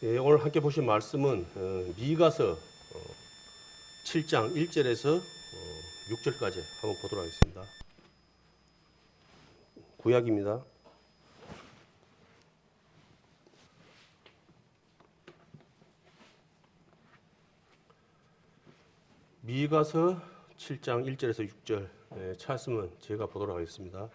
예, 오늘 함께 보실 말씀은 미가서 7장 1절에서 6절까지 한번 보도록 하겠습니다. 구약입니다. 미가서 7장 1절에서 6절 찾으면 제가 보도록 하겠습니다.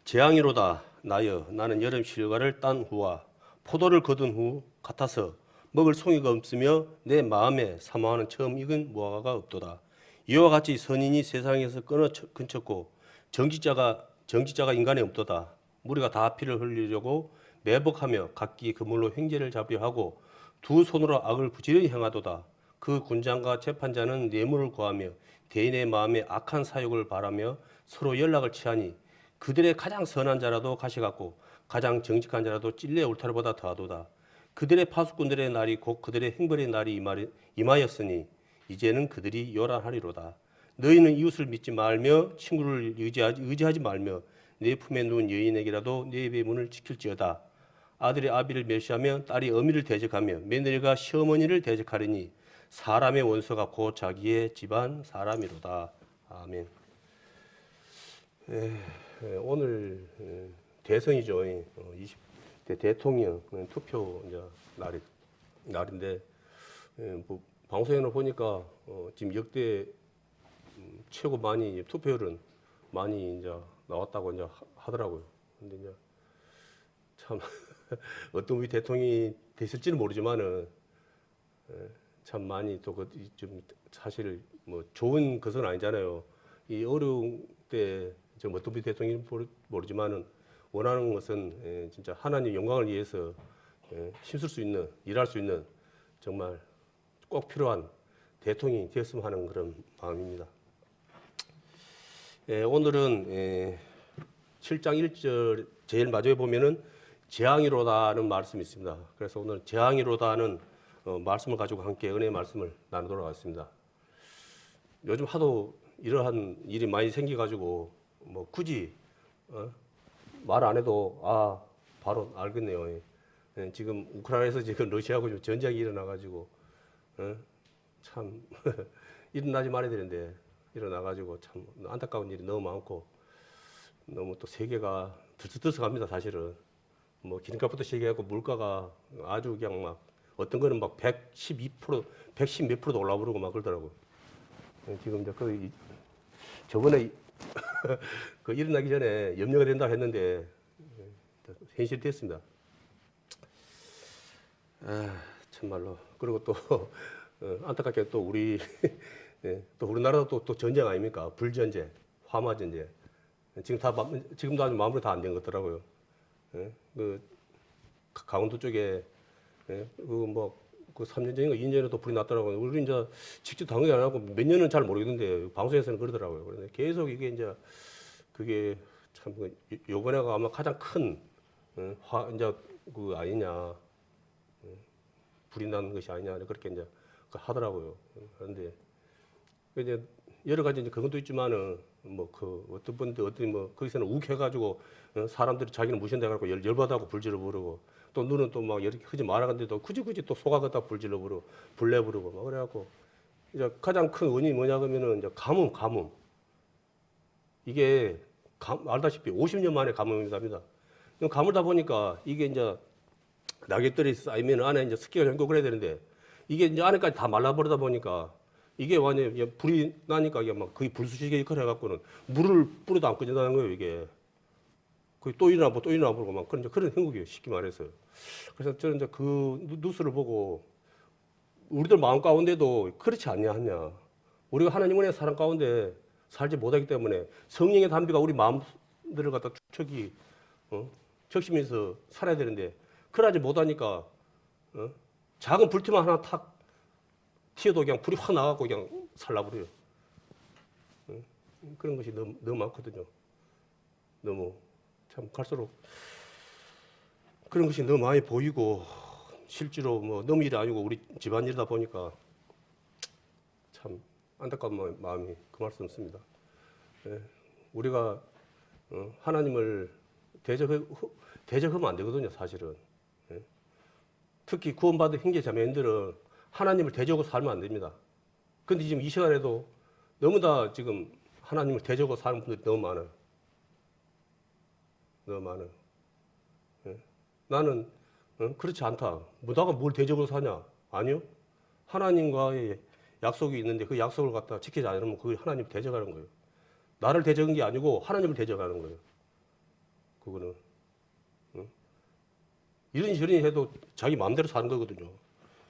재앙이로다 나여 나는 여름 실과를 딴 후와 포도를 거둔 후 같아서 먹을 송이가 없으며 내 마음에 사모하는 처음 익은 무화과가 없도다. 이와 같이 선인이 세상에서 끊쳤고 정직자가 인간에 없도다. 무리가 다 피를 흘리려고 매복하며 각기 그물로 횡재를 잡려 하고 두 손으로 악을 부지런히 행하도다. 그 군장과 재판자는 뇌물을 구하며 대인의 마음에 악한 사욕을 바라며 서로 연락을 취하니 그들의 가장 선한 자라도 가시 같고 가장 정직한 자라도 찔레 울타리보다 더하도다. 그들의 파수꾼들의 날이 곧 그들의 행벌의 날이 임하였으니 이제는 그들이 요란하리로다. 너희는 이웃을 믿지 말며 친구를 의지하지 말며 내 품에 누운 여인에게라도 내 입의 문을 지킬지어다. 아들이 아비를 멸시하며 딸이 어미를 대적하며 며느리가 시어머니를 대적하리니 사람의 원수가 곧 자기의 집안 사람이로다. 아멘. 오늘 대선이죠. 20대 대통령 투표 이제 날인데 뭐 방송에는 보니까 지금 역대 최고 많이 투표율은 많이 이제 나왔다고 이제 하더라고요. 근데 이제 참 어떤 우리 대통령이 됐을지는 모르지만은 참 많이 또 좀 사실 뭐 좋은 것은 아니잖아요. 이 어려운 때 좀 어떤 우리 대통령이 모르지만은 원하는 것은 진짜 하나님 영광을 위해서 힘쓸 수 있는 일할 수 있는 정말 꼭 필요한 대통령이 되었으면 하는 그런 마음입니다. 오늘은 7장 1절 제일 마지막에 보면은 재앙이로다는 말씀이 있습니다. 그래서 오늘 재앙이로다는 말씀을 가지고 함께 은혜의 말씀을 나누도록 하겠습니다. 요즘 하도 이러한 일이 많이 생겨가지고 뭐 굳이 말 안 해도 바로 알겠네요. 지금 우크라이나에서 지금 러시아하고 전쟁이 일어나가지고 참 일어나지 말아야 되는데 일어나가지고 참 안타까운 일이 너무 많고 너무 또 세계가 들썩들썩합니다. 사실은 뭐 기름값부터 시작해갖고 물가가 아주 그냥 막 어떤 거는 막 112%, 110 몇 프로도 올라오르고 막 그러더라고. 지금 이제 저번에 그 일어나기 전에 염려가 된다 했는데 현실이 됐습니다. 참말로. 그리고 또 안타깝게 또 우리 또 우리나라도 또 전쟁 아닙니까? 불전쟁, 화마전쟁. 지금도 아직 마무리 다 안 된 것 같더라고요. 그 강원도 쪽에 그 3년 전인가 2년 전에 또 불이 났더라고요. 우리 이제 직접 당연히 안 하고 몇 년은 잘 모르겠는데 방송에서는 그러더라고요. 그런데 계속 이게 이제 그게 참 요번에가 아마 가장 큰 이제 그 아니냐 불이 난 것이 아니냐 그렇게 이제 하더라고요. 그런데 이제 여러 가지 이제 그것도 있지만은 뭐 그 어떤 분들 뭐 거기서는 욱해가지고 사람들이 자기는 무시한다고 열받아고 불질러 부르고 또 눈은 또 막 이렇게 하지 말아간데도 굳이 또 속아갔다 불질러 부르고 불내 부르고 막 그래갖고 이제 가장 큰 원인이 뭐냐 그러면은 이제 가뭄 이게 알다시피 50년 만에 가뭄이랍니다. 가물다 보니까 이게 이제 낙엽들이 쌓이면 안에 이제 습기가 잠고 그래야 되는데 이게 이제 안에까지 다 말라버리다 보니까 이게 완전히 불이 나니까 이게 막 거의 불수식의 역할을 해갖고는 물을 뿌려도 안 꺼진다는 거예요, 이게. 거의 또 일어나 보고 막 그런 형국이에요, 쉽게 말해서. 그래서 저는 이제 그 뉴스를 보고 우리들 마음 가운데도 그렇지 않냐 하냐. 우리가 하나님 은혜의 사랑 가운데 살지 못하기 때문에 성령의 담비가 우리 마음들을 갖다 적시면서 살아야 되는데 그러지 못하니까 작은 불티만 하나 탁 튀어도 그냥 불이 확 나가고 그냥 살라버려요. 그런 것이 너무 많거든요. 너무 참 갈수록 그런 것이 너무 많이 보이고 실제로 뭐 너무 일이 아니고 우리 집안일이다 보니까 참 안타까운 마음이 금할 수 없습니다. 우리가 하나님을 대적하면 안 되거든요, 사실은. 특히 구원받은 형제 자매인들은 하나님을 대적으로 살면 안 됩니다. 근데 지금 이 시간에도 너무 다 지금 하나님을 대적으로 사는 분들이 너무 많아요. 너무 많아요. 예. 나는 그렇지 않다. 뭐 내가 뭘 대적으로 사냐? 아니요. 하나님과의 약속이 있는데 그 약속을 갖다 지키지 않으면 그게 하나님 대적하는 거예요. 나를 대적한 게 아니고 하나님을 대적하는 거예요. 그거는 이런 저런 해도 자기 마음대로 사는 거거든요.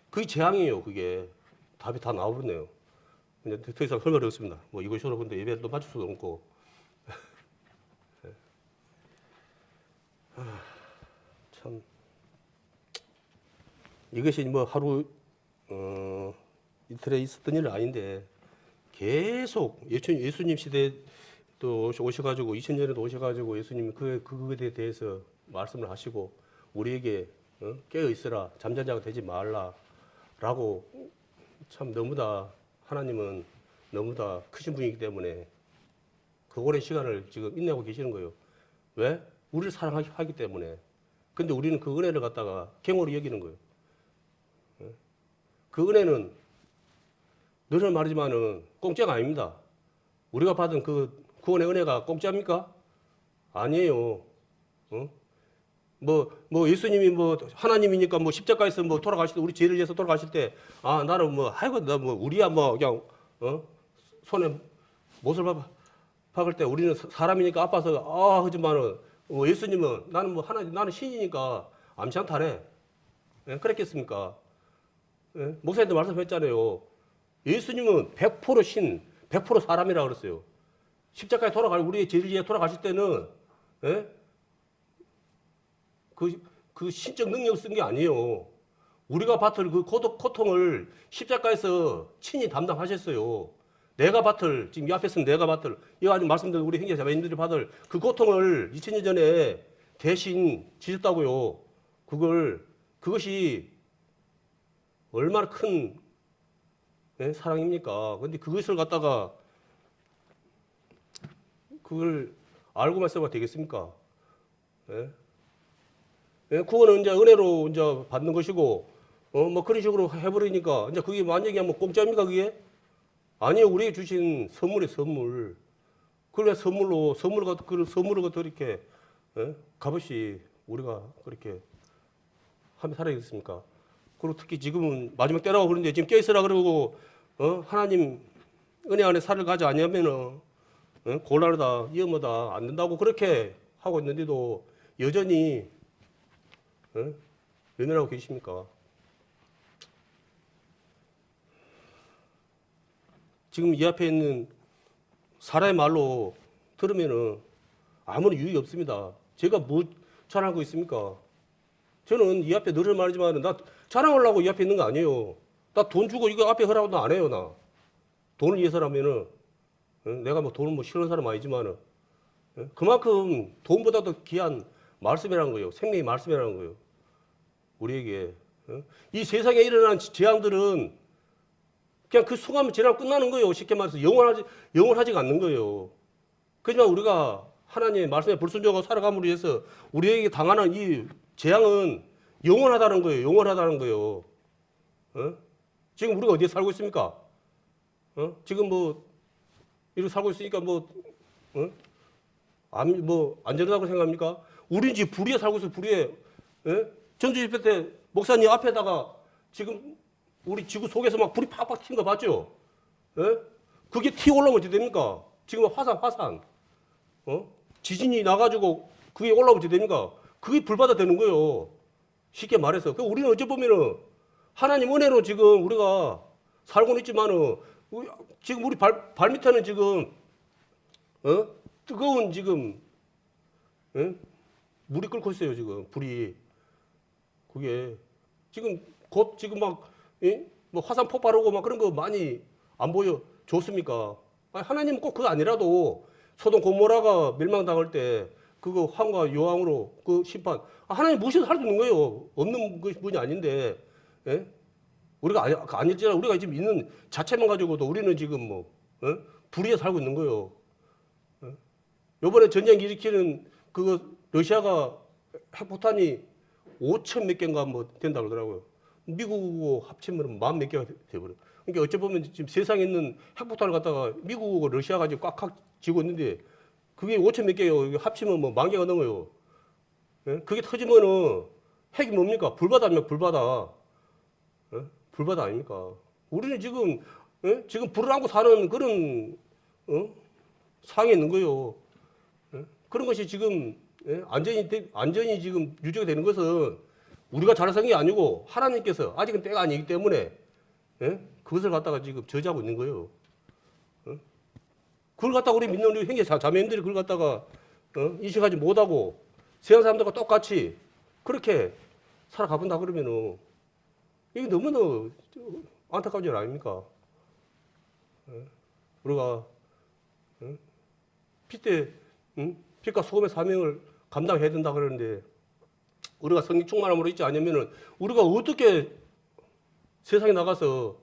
그게 재앙이에요. 그게 답이 다 나오겠네요. 이제 더 이상 할 말이 없습니다. 뭐 이것저것 근데 예배를 또 맞출 수도 없고. 참 이것이 뭐 하루 이틀에 있었던 일은 아닌데 계속 예수님 시대 또 오셔가지고 2000년에도 오셔가지고 예수님이 그거에 대해서 말씀을 하시고 우리에게 깨어 있으라 잠자는 자가 되지 말라라고 참 너무나 하나님은 너무나 크신 분이기 때문에 그 오랜 시간을 지금 인내하고 계시는 거예요. 왜? 우리를 사랑하기 때문에. 근데 우리는 그 은혜를 갖다가 갱으로 여기는 거예요. 그 은혜는 늘 말하지만은 공짜가 아닙니다. 우리가 받은 그 구원의 은혜가 공짜입니까? 아니에요. 뭐 예수님이 뭐 하나님이니까 뭐 십자가에서 뭐 돌아가실 때 우리 죄를 위해서 돌아가실 때 아 나는 뭐 아이고 나 뭐 우리야 뭐 그냥 손에 못을 박을 때 우리는 사람이니까 아파서 아 하지만은 예수님은 나는 뭐 하나님 나는 신이니까 암시 않다네. 예? 그랬겠습니까? 예? 목사님도 말씀했잖아요. 예수님은 100% 신, 100% 사람이라고 그랬어요. 십자가에 돌아갈 우리의 죄를 위해 돌아가실 때는 예? 그 신적 능력을 쓴 게 아니에요. 우리가 받을 그 고통을 십자가에서 친히 담당하셨어요. 내가 받을, 지금 이 앞에 쓴 내가 받을, 이거 아주 말씀드린 우리 형제 자매님들이 받을 그 고통을 2000년 전에 대신 지셨다고요. 그것이 얼마나 큰 사랑입니까? 근데 그것을 갖다가 그걸 알고만 써봐 되겠습니까? 예? 예, 구원은 이제 은혜로 이제 받는 것이고, 뭐 그런 식으로 해버리니까, 이제 그게 만약에 뭐 공짜입니까, 그게? 아니요, 우리에게 주신 선물이 선물. 그래, 그 선물을 갖다 이렇게, 예? 값없이 우리가 그렇게 하면 살아야겠습니까? 그리고 특히 지금은 마지막 때라고 그러는데 지금 껴있으라 그러고, 하나님 은혜 안에 살을 가지 아니하면은, 곤란하다, 위험하다, 안 된다고 그렇게 하고 있는데도 여전히 외면하고 계십니까? 지금 이 앞에 있는 사람의 말로 들으면은 아무런 유익이 없습니다. 제가 뭐 자랑하고 있습니까? 저는 이 앞에 늘 말하지만 나 자랑하려고 이 앞에 있는 거 아니에요. 나 돈 주고 이거 앞에 하라고도 안 해요, 나. 돈을 위해서라면은 내가 뭐 돈을 뭐 싫어하는 사람 아니지만은 그만큼 돈보다도 귀한 말씀이라는 거예요. 생명의 말씀이라는 거예요. 우리에게. 이 세상에 일어난 재앙들은 그냥 그 순간만 지나면 끝나는 거예요. 쉽게 말해서 영원하지가 않는 거예요. 그지만 우리가 하나님의 말씀에 불순종하고 살아감으로 해서 우리에게 당하는 이 재앙은 영원하다는 거예요. 영원하다는 거예요. 지금 우리가 어디에 살고 있습니까? 지금 뭐 이렇게 살고 있으니까 뭐 안전하다고 생각합니까? 우리는 지금 불의에 살고 있어요. 불의에. 전주 집회 때 목사님 앞에다가 지금 우리 지구 속에서 막 불이 팍팍 튄 거 봤죠? 그게 튀어 올라오면 어떻게 됩니까? 지금 화산. 지진이 나가지고 그게 올라오면 어떻게 됩니까? 그게 불바다 되는 거예요. 쉽게 말해서. 우리는 어찌 보면은 하나님 은혜로 지금 우리가 살고는 있지만은 지금 우리 발 밑에는 지금 뜨거운 지금 물이 끓고 있어요. 지금 불이 그게 지금 곧 지금 막 뭐 화산 폭발하고 막 그런 거 많이 안 보여 좋습니까? 하나님은 꼭 그거 아니라도 소돔 고모라가 멸망당할 때 그거 황과 여왕으로 그 심판 하나님 무시해서 할 수 있는 거예요. 없는 분이 아닌데 우리가 아닐지라 우리가 지금 있는 자체만 가지고도 우리는 지금 뭐 불의에 살고 있는 거예요. 요번에 전쟁 일으키는 그거 러시아가 핵폭탄이 5천 몇 개인가 뭐 된다 그러더라고요. 미국하고 합치면 만 몇 개가 돼버려. 그러니까 어찌 보면 지금 세상에 있는 핵폭탄을 갖다가 미국하고 러시아가 지금 꽉꽉 쥐고 있는데 그게 5천 몇 개요. 합치면 뭐 만 개가 넘어요. 예? 그게 터지면은 핵이 뭡니까? 불바다입니까? 불바다. 예? 불바다 아닙니까? 우리는 지금 예? 지금 불을 안고 사는 그런 상황에 있는 거예요. 예? 그런 것이 지금 예? 안전이 지금 유지가 되는 것은 우리가 잘해서 게 아니고 하나님께서 아직은 때가 아니기 때문에 예? 그것을 갖다가 지금 저지하고 있는 거예요. 그걸 갖다가 우리 믿는 우리 형제 자매님들이 그걸 갖다가 인식하지 못하고 세상 사람들과 똑같이 그렇게 살아가본다 그러면은 이게 너무나 안타까운 일 아닙니까? 우리가 빛과 소금의 사명을 감당해야 된다 그러는데 우리가 성령 충만함으로 있지 않으면은 우리가 어떻게 세상에 나가서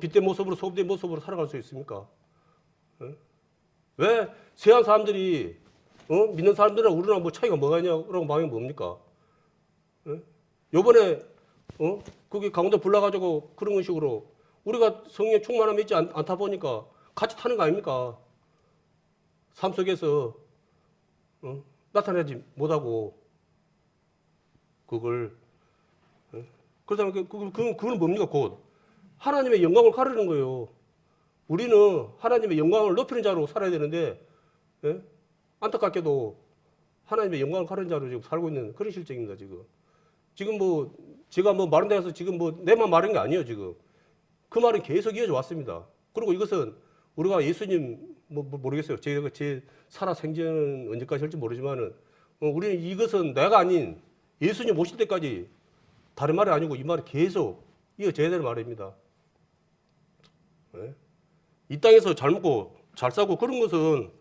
빛된 모습으로 소금된 모습으로 살아갈 수 있습니까? 왜 세상 사람들이 믿는 사람들이랑 우리랑 뭐 차이가 뭐가 있냐고 마음이 뭡니까? 요번에 그게 강원도 불나가지고 그런 식으로 우리가 성령 충만함이 있지 않다 보니까 같이 타는 거 아닙니까? 삶 속에서 나타내지 못하고 그걸 그렇다면 그건 뭡니까? 곧 하나님의 영광을 가르는 거예요. 우리는 하나님의 영광을 높이는 자로 살아야 되는데 예? 안타깝게도 하나님의 영광을 가르는 자로 지금 살고 있는 그런 실정입니다. 지금 뭐 제가 뭐 말한 데서 지금 뭐 내만 말한 게 아니에요. 지금 그 말은 계속 이어져 왔습니다. 그리고 이것은 우리가 예수님 뭐 모르겠어요. 제가 제 살아 생전은 언제까지 할지 모르지만은 우리는 이것은 내가 아닌 예수님 오실 때까지 다른 말이 아니고 이 말이 계속 이어져야 되는 말입니다. 네? 이 땅에서 잘 먹고 잘 싸고 그런 것은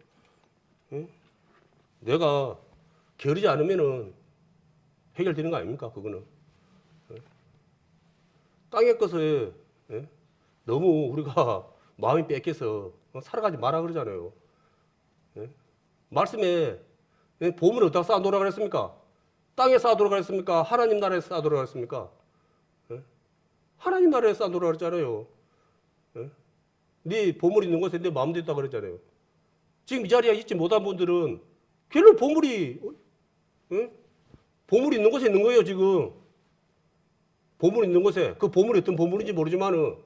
내가 게으르지 않으면은 해결되는 거 아닙니까? 그거는 땅의 것에 너무 우리가 마음이 뺏겨서 살아가지 마라 그러잖아요. 말씀에 보물을 어디다 쌓아놓으라 그랬습니까? 땅에 쌓아놓으라 그랬습니까? 하나님 나라에 쌓아놓으라 그랬습니까? 하나님 나라에 쌓아놓으라 그랬잖아요. 네 보물이 있는 곳에 내 마음도 있다 그랬잖아요. 지금 이 자리에 있지 못한 분들은 결국 보물이 있는 곳에 있는 거예요. 지금 보물이 있는 곳에 그 보물이 어떤 보물인지 모르지만은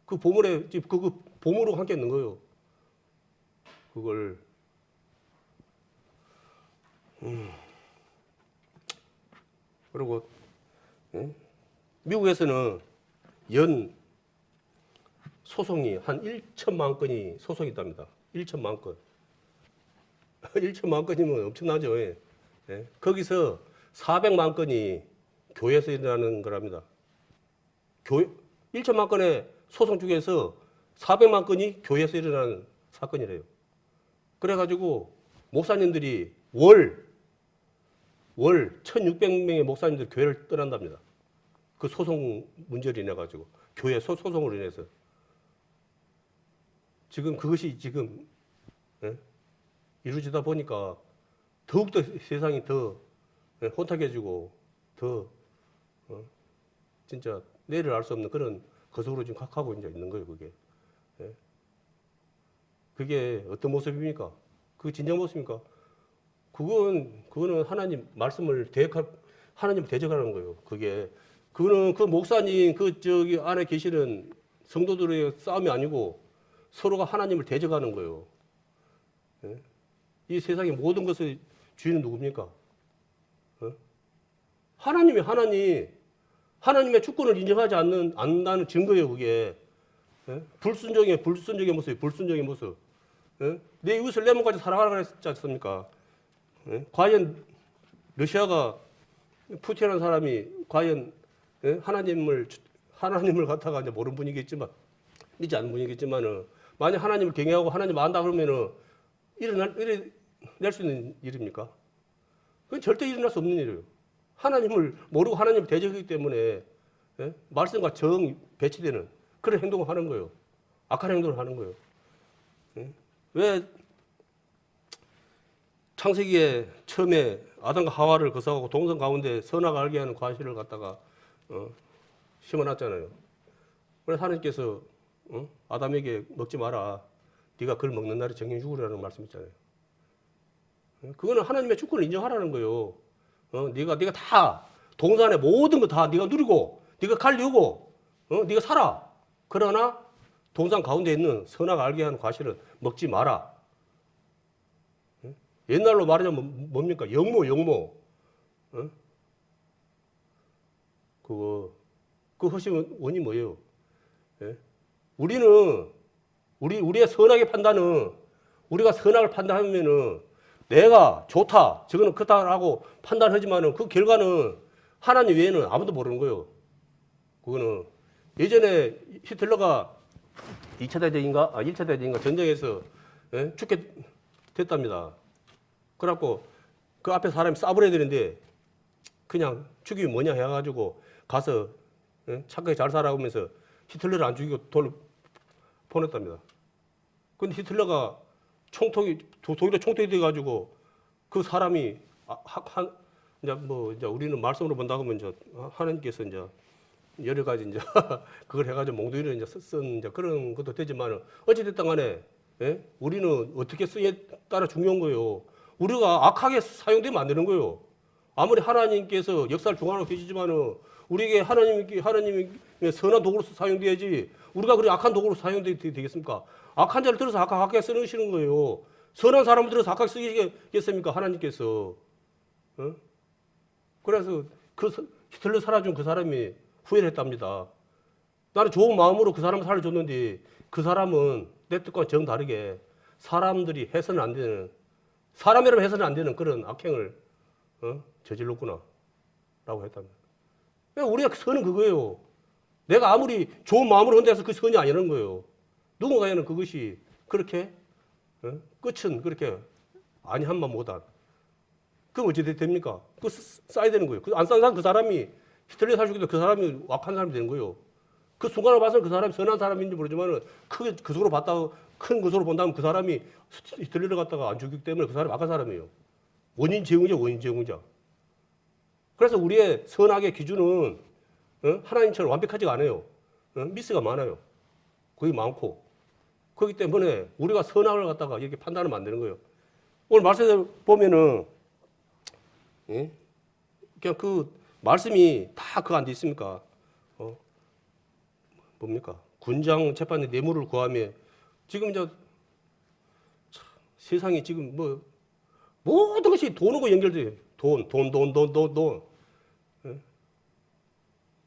그 보물에 그 보물로 함께 있는 거예요. 그걸 그리고 미국에서는 연 소송이 한 1천만 건이 소송이 있답니다. 1천만 건. 1천만 건이면 엄청나죠. 예. 거기서 400만 건이 교회에서 일어나는 거랍니다. 1천만 건의 소송 중에서 400만 건이 교회에서 일어나는 사건이래요. 그래가지고 목사님들이 월 1,600명의 목사님들 교회를 떠난답니다. 그 소송 문제로 인해가지고 교회 소송으로 인해서. 지금 그것이 지금 이루어지다 보니까 더욱더 세상이 더 혼탁해지고 더 진짜 내일을 알 수 없는 그런 거속으로 지금 가고 이제 있는 거예요. 그게 어떤 모습입니까? 그게 진정 모습입니까? 그거는 하나님 말씀을 하나님을 대적하는 거예요. 그거는 그 목사님 저기 안에 계시는 성도들의 싸움이 아니고 서로가 하나님을 대적하는 거예요. 이 세상의 모든 것의 주인은 누굽니까? 하나님의 주권을 인정하지 않는다는 증거예요, 그게. 불순종의 모습이에요, 불순종의 모습. 내 이웃을 내 몸까지 사랑하라 그랬지 않습니까? 과연 러시아가 푸틴이라는 사람이 과연 하나님을 갖다가 이제 모르는 분이겠지만, 믿지 않는 분이겠지만은, 만약 하나님을 경외하고 하나님 안다 그러면은 일어날 수 있는 일입니까? 그건 절대 일어날 수 없는 일이에요. 하나님을 모르고 하나님을 대적하기 때문에 말씀과 정 배치되는 그런 행동을 하는 거예요. 악한 행동을 하는 거예요. 왜 창세기에 처음에 아담과 하와를 거서하고 동성 가운데 선악을 알게 하는 과실을 갖다가 심어놨잖아요. 그래서 하나님께서 아담에게 먹지 마라. 네가 그걸 먹는 날에 정령 죽으라는 말씀 있잖아요. 그거는 하나님의 주권을 인정하라는 거예요. 네가 다 동산의 모든 거 다 네가 누리고 네가 관리하고 네가 살아. 그러나 동산 가운데 있는 선악 알게 하는 과실은 먹지 마라. 옛날로 말하자면 뭡니까? 영모. 그 하신 원인이 뭐예요? 예? 우리의 선악의 판단은 우리가 선악을 판단하면은 내가 좋다, 저거는 그렇다라고 판단하지만은 그 결과는 하나님 외에는 아무도 모르는 거예요. 그거는 예전에 히틀러가 2차 대전인가? 1차 대전인가 전쟁에서 죽게 됐답니다. 그래갖고 그 앞에 사람이 쏴버려야 되는데 그냥 죽이면 뭐냐 해가지고 가서 착하게 잘 살아가고 하면서 히틀러를 안 죽이고 돌 보냈답니다. 근데 히틀러가 독일에 총통이 돼가지고 그 사람이 이제 우리는 말씀으로 본다고 하면 이제 하나님께서 이제 여러 가지 이제 그걸 해가지고 몽둥이를 이제 쓴 이제 그런 것도 되지만 어찌됐든 간에 우리는 어떻게 쓰냐에 따라 중요한 거예요. 우리가 악하게 사용되면 안 되는 거예요. 아무리 하나님께서 역사를 중앙으로 계시지만은 우리에게 하나님의 선한 도구로 사용돼야지 우리가 그렇게 악한 도구로 사용되겠습니까? 악한 자를 들어서 악하게 쓰시는 거예요. 선한 사람을 들어서 악하게 쓰시겠습니까? 하나님께서. 그래서 그 히틀러 살아준 그 사람이 후회를 했답니다. 나는 좋은 마음으로 그 사람을 살려줬는데 그 사람은 내 뜻과 정다르게 사람들이 해서는 안 되는 사람이라면 해서는 안 되는 그런 악행을 저질렀구나 라고 했답니다. 우리가 선은 그거예요. 내가 아무리 좋은 마음으로 한다해서 그 선이 아니라는 거예요. 누군가에는 그것이 그렇게 끝은 그렇게 아니한만 못한 그럼 어찌 됩니까? 그거 써야 되는 거예요. 안 싼 사람 그 사람이 히틀러 살수기도 그 사람이 악한 사람이 되는 거예요. 그 순간을 봐서는 그 사람이 선한 사람인지 모르지만은 크게 그 속으로 봤다고 큰 것으로 본다면 그 사람이 히틀러를 갖다가 안 죽이기 때문에 그 사람이 악한 사람이에요. 원인 제공자. 그래서 우리의 선악의 기준은 하나님처럼 완벽하지가 않아요. 미스가 많아요. 거의 많고. 그렇기 때문에 우리가 선악을 갖다가 이렇게 판단하면 안 되는 거예요. 오늘 말씀을 보면은 그냥 그 말씀이 다 그 안에 있습니까? 뭡니까? 군장 재판의 뇌물을 구하며 지금 이제 세상이 지금 뭐 모든 것이 돈하고 연결돼요. 돈.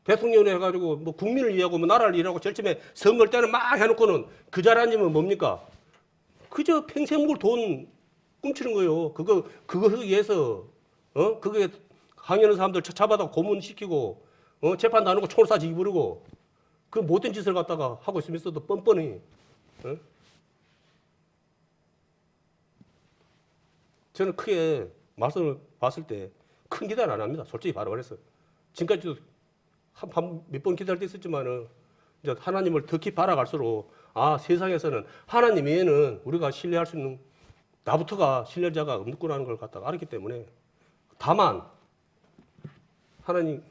대통령을 해가지고 뭐 국민을 위하고 뭐 나라를 위하고 절침에 선거할 때는 막 해놓고는 그 잘 앉으면 뭡니까? 그저 평생 묵을 돈 꿈치는 거예요. 그거 위해서 그게 항의하는 사람들 잡아다 고문시키고 재판도 안 하고 총을 쏴지기 부르고 그 못된 짓을 갖다가 하고 있으면서도 뻔뻔히 저는 크게 말씀을 봤을 때 큰 기대는 안 합니다. 솔직히 바로 말해서 지금까지도 몇 번 기대할 때 있었지만은 이제 하나님을 더 깊이 알아갈수록 세상에서는 하나님 외에는 우리가 신뢰할 수 있는 나부터가 신뢰자가 없구나는 걸 갖다가 알았기 때문에 다만 하나님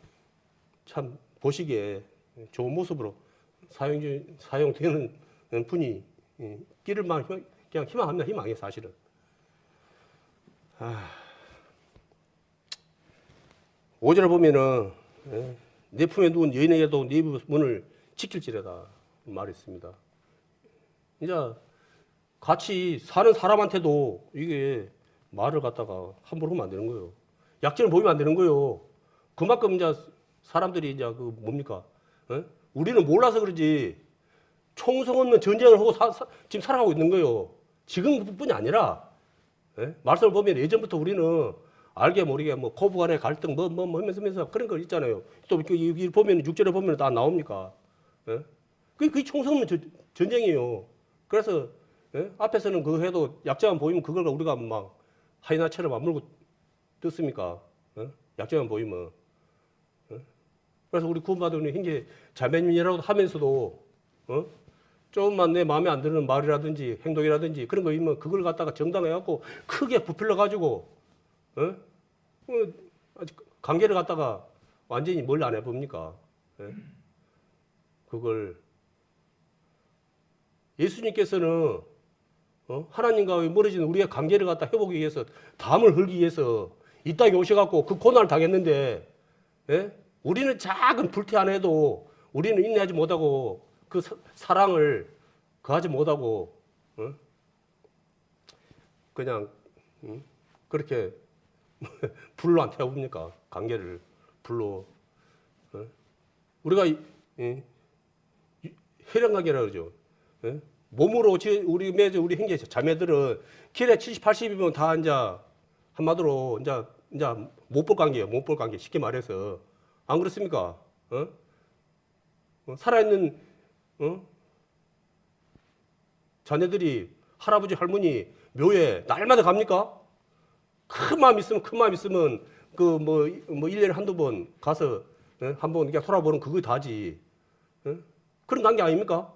참 보시기에 좋은 모습으로 사용되는 분이 끼를만 그냥 희망합니다. 희망이에요, 사실은. 오절을 보면은 내 품에 누운 여인에게도 네 문을 지킬지라다 말했습니다. 이제 같이 사는 사람한테도 이게 말을 갖다가 함부로 하면 안 되는 거예요. 약점을 보이면 안 되는 거예요. 그만큼 이제 사람들이 이제 그 뭡니까? 우리는 몰라서 그러지 총성 없는 전쟁을 하고 지금 살아가고 있는 거예요. 지금뿐이 아니라 말씀을 보면 예전부터 우리는 알게 모르게 뭐 고부간의 갈등 뭐 하면서 그런 거 있잖아요. 또 여기 보면 6절에 보면 다 나옵니까? 그게 총성 없는 전쟁이에요. 그래서 앞에서는 그거 해도 약점만 보이면 그걸 우리가 막 하이나처럼 안 물고 뜯습니까? 약점만 보이면. 그래서 우리 구원받은 형제 자매님이라고 하면서도 조금만 내 마음에 안 드는 말이라든지 행동이라든지 그런 거 있으면 그걸 갖다가 정당해갖고 크게 부풀려 가지고 아직 관계를 갖다가 완전히 뭘 안 해봅니까? 예? 그걸 예수님께서는 하나님과 멀어진 우리의 관계를 갖다 회복하기 위해서 담을 흘기 위해서 이 땅에 오셔갖고 그 고난을 당했는데 예? 우리는 작은 불태 안에도 우리는 인내하지 못하고 그 사랑을 거하지 못하고 그냥 그렇게 불로 안 태워봅니까? 관계를 불로. 우리가 혈연관계라 그러죠. 몸으로 우리 형제 자매들은 길에 70, 80이면 다 이제 한마디로 이제 못 볼 관계예요. 못 볼 관계. 쉽게 말해서 안 그렇습니까? 살아있는 자녀들이 할아버지 할머니 묘에 날마다 갑니까? 큰 마음 있으면 그 뭐 1년에 한두 번 가서 한번 그냥 돌아보는 그거 다지. 그런 관계 아닙니까?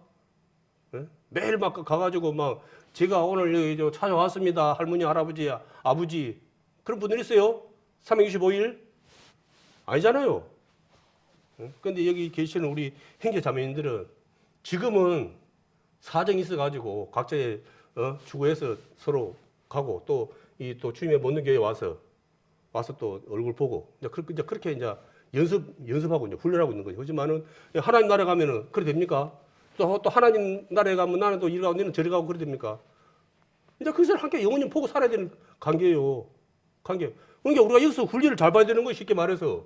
매일 막 가가지고 막 제가 오늘 여기 찾아왔습니다. 할머니, 할아버지, 아버지. 그런 분들 있어요? 365일? 아니잖아요. 근데 여기 계시는 우리 형제 자매님들은 지금은 사정이 있어가지고 각자의 주거에서 서로 가고 또 주님의 못는 교회에 와서 또 얼굴 보고 이제 그렇게 이제 연습하고 이제 훈련하고 있는 거죠. 하지만은 하나님 나라에 가면은 그래 됩니까? 또 하나님 나라에 가면 나는 또 이리 가고 너는 저리 가고 그래 됩니까? 이제 그것을 함께 영원히 보고 살아야 되는 관계예요. 관계. 그러니까 우리가 여기서 훈련을 잘 봐야 되는 거예요. 쉽게 말해서.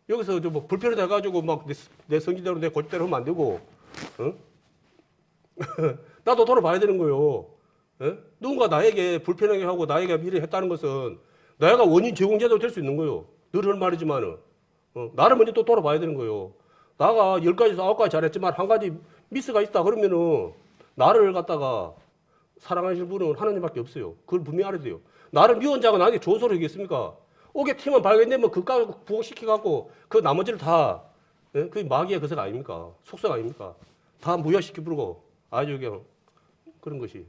여기서 뭐 불편하다 해가지고 막 내 성질대로 내 고집대로 하면 안 되고, 나도 돌아봐야 되는 거예요. 누군가 나에게 불편하게 하고 나에게 미래 했다는 것은 내가 원인 제공자도 될 수 있는 거예요. 늘 하는 말이지만은. 나를 먼저 또 돌아봐야 되는 거예요. 나가 10가지에서 9가지 잘했지만 한 가지 미스가 있다 그러면은 나를 갖다가 사랑하실 분은 하나님밖에 없어요. 그걸 분명히 알아야 돼요. 나를 미운 자가 나에게 좋은 소리 하겠습니까? 옥에 팀만 발견되면 그까지 부각시켜갖고 그 나머지를 다, 그게 마귀의 그색 아닙니까? 속성 아닙니까? 다 무효시켜버리고 아주 그냥 그런 것이.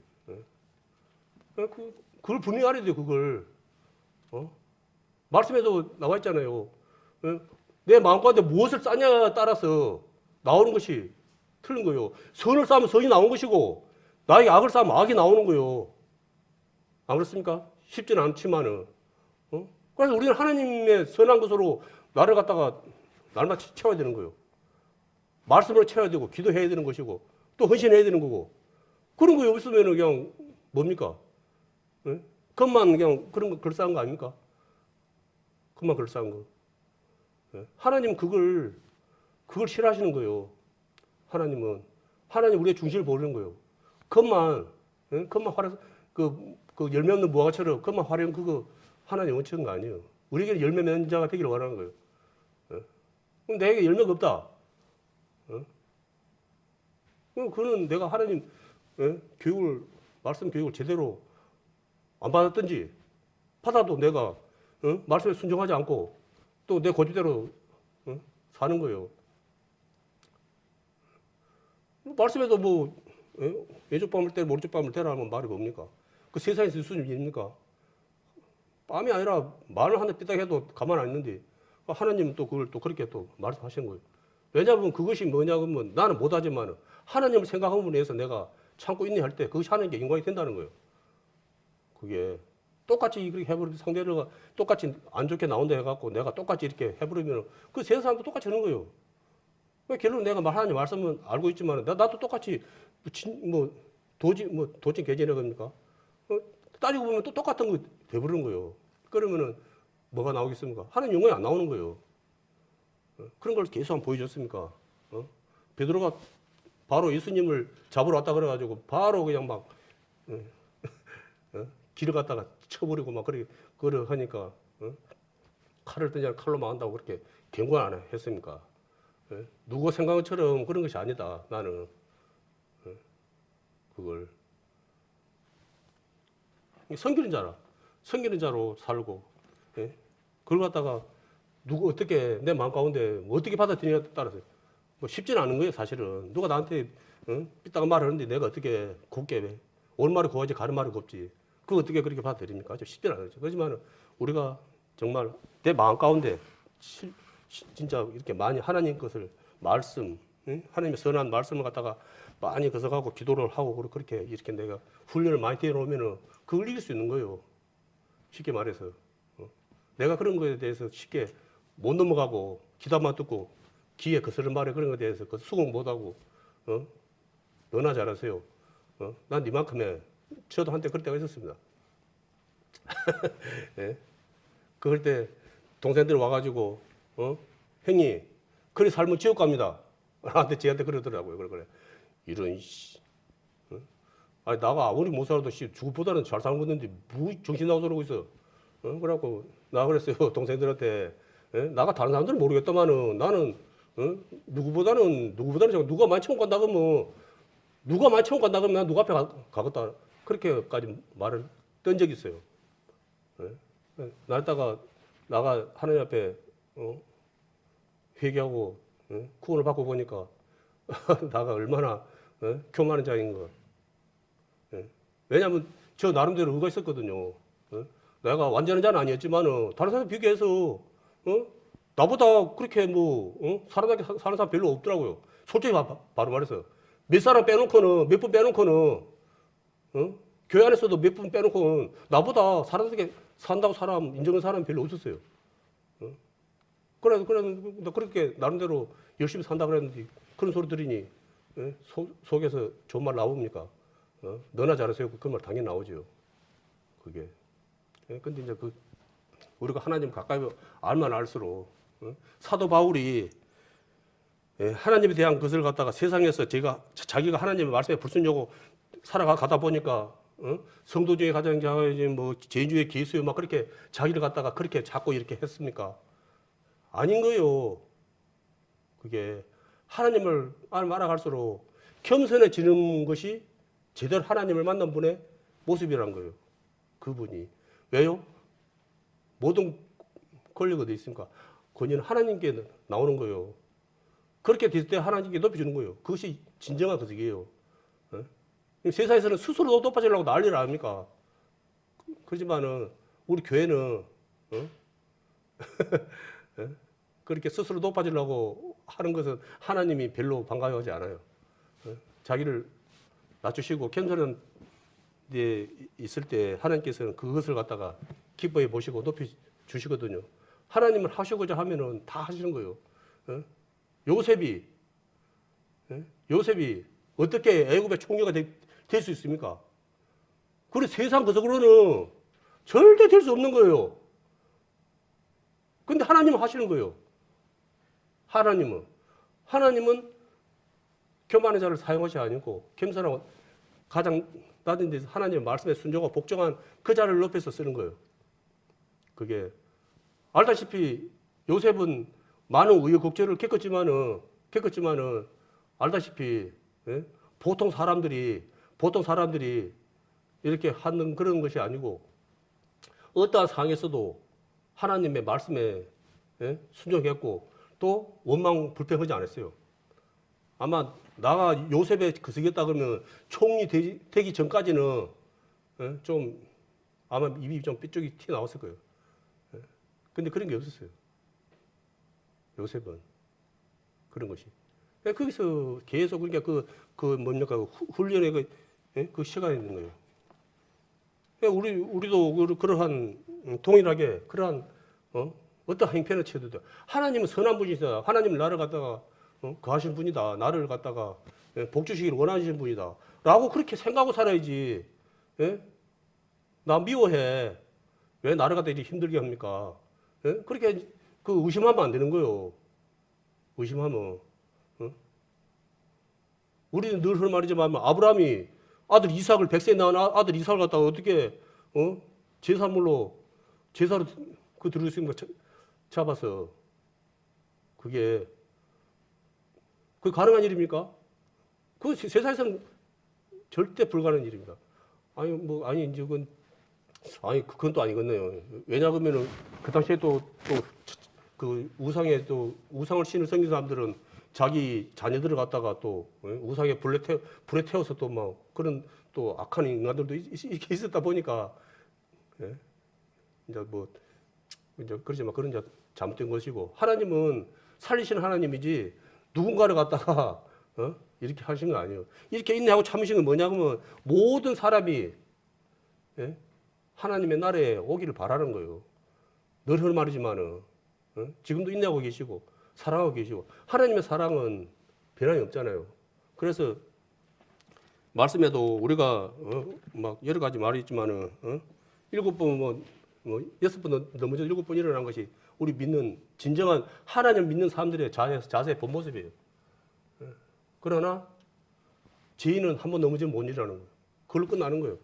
그걸 분명히 알아야 돼요, 그걸. 말씀에도 나와 있잖아요. 내 마음 가운데 무엇을 쌓냐에 따라서 나오는 것이 틀린 거예요. 선을 쌓으면 선이 나오는 것이고, 나에게 악을 쌓으면 악이 나오는 거예요. 안 그렇습니까? 쉽지는 않지만은. 그래서 우리는 하나님의 선한 것으로 나를 갖다가 날마다 채워야 되는 거예요. 말씀으로 채워야 되고, 기도해야 되는 것이고, 또 헌신해야 되는 거고. 그런 거 없으면 그냥 뭡니까? 그것만 그냥 그런 거 글싸한 거 아닙니까? 그것만 글싸한 거. 하나님 그걸 싫어하시는 거예요. 하나님 우리의 중심을 보는 거예요. 그것만 화려해서 그 열매 없는 무화과처럼 그것만 화려한 그거 하나님 원치는 거 아니에요. 우리에게 열매 맺는 자가 되기를 원하는 거예요. 그럼 내게 열매가 없다. 그거는 내가 하나님 말씀 교육을 제대로 안 받았든지 받아도 내가 말씀에 순종하지 않고 또 내 고집대로 사는 거예요. 말씀에도 뭐 왼쪽 뺨을 때려 오른쪽 뺨을 대라 하면 말이 뭡니까? 그 세상에서 있을 일입니까? 뺨이 아니라 말을 하나 삐딱 해도 가만 안 있는데 하나님은 또 그걸 또 그렇게 또 말씀하시는 거예요. 왜냐하면 그것이 뭐냐면 나는 못하지만 하나님을 생각함으로 해서 내가 참고 인내할 때 그것이 하나님께 영광이 된다는 거예요. 그게 똑같이 그렇게 해버리면 상대를 똑같이 안 좋게 나온다 해갖고 내가 똑같이 이렇게 해버리면 그 세상 사람도 똑같이 하는 거예요. 결론은 내가 하나님 말씀은 알고 있지만 나도 똑같이 도찐 개진이라 겁니까? 따지고 보면 또 똑같은 거 돼버리는 거예요. 그러면은 뭐가 나오겠습니까? 하나님 영광이 안 나오는 거예요. 그런 걸 계속 한번 보여줬습니까? 베드로가 바로 예수님을 잡으러 왔다 그래가지고 바로 그냥 막 길을 갖다가 쳐버리고 막 그렇게 하니까 칼을 던지면 칼로 막한다고 그렇게 경고 안 했습니까? 누구 생각한 것처럼 그런 것이 아니다. 나는 그걸 섬기는 자로 살고 그걸 갖다가 누구 어떻게 내 마음 가운데 뭐 어떻게 받아들이냐에 따라서 뭐 쉽지는 않은 거예요. 사실은 누가 나한테 삐딱한 말을 하는데 내가 어떻게 곱게 올 말이 고하지 가는 말이 곱지 그거 어떻게 그렇게 받아들입니까? 좀 쉽지는 않죠. 그렇지만 우리가 정말 내 마음 가운데 진짜 이렇게 많이 하나님 것을 말씀, 응? 하나님의 선한 말씀을 갖다가 많이 거석하고 기도를 하고 그렇게 이렇게 내가 훈련을 많이 되어 놓으면은 그걸 이길 수 있는 거예요. 쉽게 말해서. 내가 그런 거에 대해서 쉽게 못 넘어가고 기도만 듣고 귀에 거스른 말에 그런 거에 대해서 수긍 못하고 너나 잘하세요. 난 니만큼 해. 저도 한때 그럴 때가 있었습니다. 예? 그럴 때 동생들 와가지고 형님 그래 살면 지옥 갑니다. 나한테 쟤한테 그러더라고요. 그래 이런 씨. 아니 나가 아무리 못 살아도 죽보다는 잘 사는 건데 뭐 정신 나고 저러고 있어. 그래갖고 나 그랬어요 동생들한테. 나가 다른 사람들은 모르겠다마는 나는 누구보다는 누가 많이 처음 간다 그러면 누가 많이 처음 간다 그러면 난 누가 앞에 가겠다 그렇게까지 말을 떤 적이 있어요. 날다가 나가 하나님 앞에 회개하고 구원을 받고 보니까 나가 얼마나 교만한 자인 거. 왜냐하면 저 나름대로 의가 있었거든요. 내가 완전한 자는 아니었지만은 다른 사람 비교해서 나보다 그렇게 살아나게 사는 사람 별로 없더라고요. 솔직히 바로 말해서 몇 사람 빼놓고는 몇 분 빼놓고는 교회 안에서도 몇 분 빼놓고는 나보다 살아나게 산다고 사람 인정한 사람이 별로 없었어요. 그래서 그렇게 나름대로 열심히 산다 그랬는데 그런 소리 들으니 속에서 좋은 말 나옵니까? 너나 잘하세요. 그 말 당연히 나오죠. 그게. 근데 이제 우리가 하나님 가까이 알면 알수록 사도 바울이 하나님에 대한 것을 갖다가 세상에서 자기가 하나님의 말씀에 불순종하고 살아가다 보니까 성도 중에 가장 제주의 기수요 막 그렇게 자기를 갖다가 그렇게 자꾸 이렇게 했습니까? 아닌 거예요. 그게 하나님을 알아갈수록 겸손해지는 것이 제대로 하나님을 만난 분의 모습이란 거예요. 그분이. 왜요? 모든 권리가 어디 있습니까? 권위는 하나님께 나오는 거예요. 그렇게 됐을 때 하나님께 높여주는 거예요. 그것이 진정한 거석이에요. 세상에서는 스스로 높아지려고 난리를 합니까? 그렇지만은 우리 교회는 그렇게 스스로 높아지려고 하는 것은 하나님이 별로 반가워하지 않아요. 자기를 낮추시고 겸손한 데 있을 때 하나님께서는 그것을 갖다가 기뻐해 보시고 높이 주시거든요. 하나님을 하시고자 하면은 다 하시는 거예요. 요셉이 어떻게 애굽의 총리가 될 수 있습니까? 그리고 세상 구석으로는 절대 될 수 없는 거예요. 근데 하나님은 하시는 거예요. 하나님은 교만한 자를 사용하시 아니고 겸손하고 가장 낮은 데서 하나님의 말씀에 순종하고 복종한 그 자를 높여서 쓰는 거예요. 그게 알다시피 요셉은 많은 우여곡절을 겪었지만은 알다시피 보통 사람들이 이렇게 하는 그런 것이 아니고 어떠한 상황에서도 하나님의 말씀에 순종했고 또 원망 불평하지 않았어요. 아마 나가 요셉의 그석이었다 그러면 총리 되기 전까지는 좀 아마 입이 좀 삐쪽이 튀어나왔을 거예요. 근데 그런 게 없었어요. 요셉은 그런 것이. 거기서 계속 그러니까 뭡니까 훈련의 그 시간이 있는 거예요. 우리도 그러한 동일하게 그러한 어떤 행편을 취해도 돼. 하나님은 선한 분이시다. 하나님은 나를 갖다가 거하신 분이다. 나를 갖다가 복 주시기를 원하시는 분이다. 라고 그렇게 생각하고 살아야지. 나 미워해. 왜 나를 갖다 이렇게 힘들게 합니까? 그렇게 의심하면 안 되는 거예요. 의심하면. 우리는 늘 그런 말이지만 아브라함이 아들 이삭을 100세에 낳은 아들 이삭을 갖다가 어떻게 제사물로 제사로 드릴 수 있는 거 잡아서 그게 가능한 일입니까? 그 세상에서는 절대 불가능한 일입니다. 이제 그건 또 아니겠네요. 왜냐하면은 그 당시에 그 우상을 신을 섬긴 사람들은 자기 자녀들을 갖다가 또 우상에 불에 태워서 또 막 그런 또 악한 인간들도 이렇게 있었다 보니까 이제 이제 그러지만 그런 이제 잘못된 것이고 하나님은 살리시는 하나님이지 누군가를 갖다가 이렇게 하신 거 아니에요. 이렇게 인내하고 참으신 건 뭐냐면 모든 사람이 예? 하나님의 나라에 오기를 바라는 거예요. 늘 하는 말이지만은 지금도 인내하고 계시고 사랑하고 계시고 하나님의 사랑은 변함이 없잖아요. 그래서 말씀에도 우리가 막 여러 가지 말이 있지만은 7번 뭐 6번 넘어져 7번 일어난 것이 우리 믿는 진정한 하나님 믿는 사람들의 자세의 본 모습이에요. 그러나 죄인은 한 번 넘어지면 못 일어나는 거예요. 그걸로 끝나는 거예요.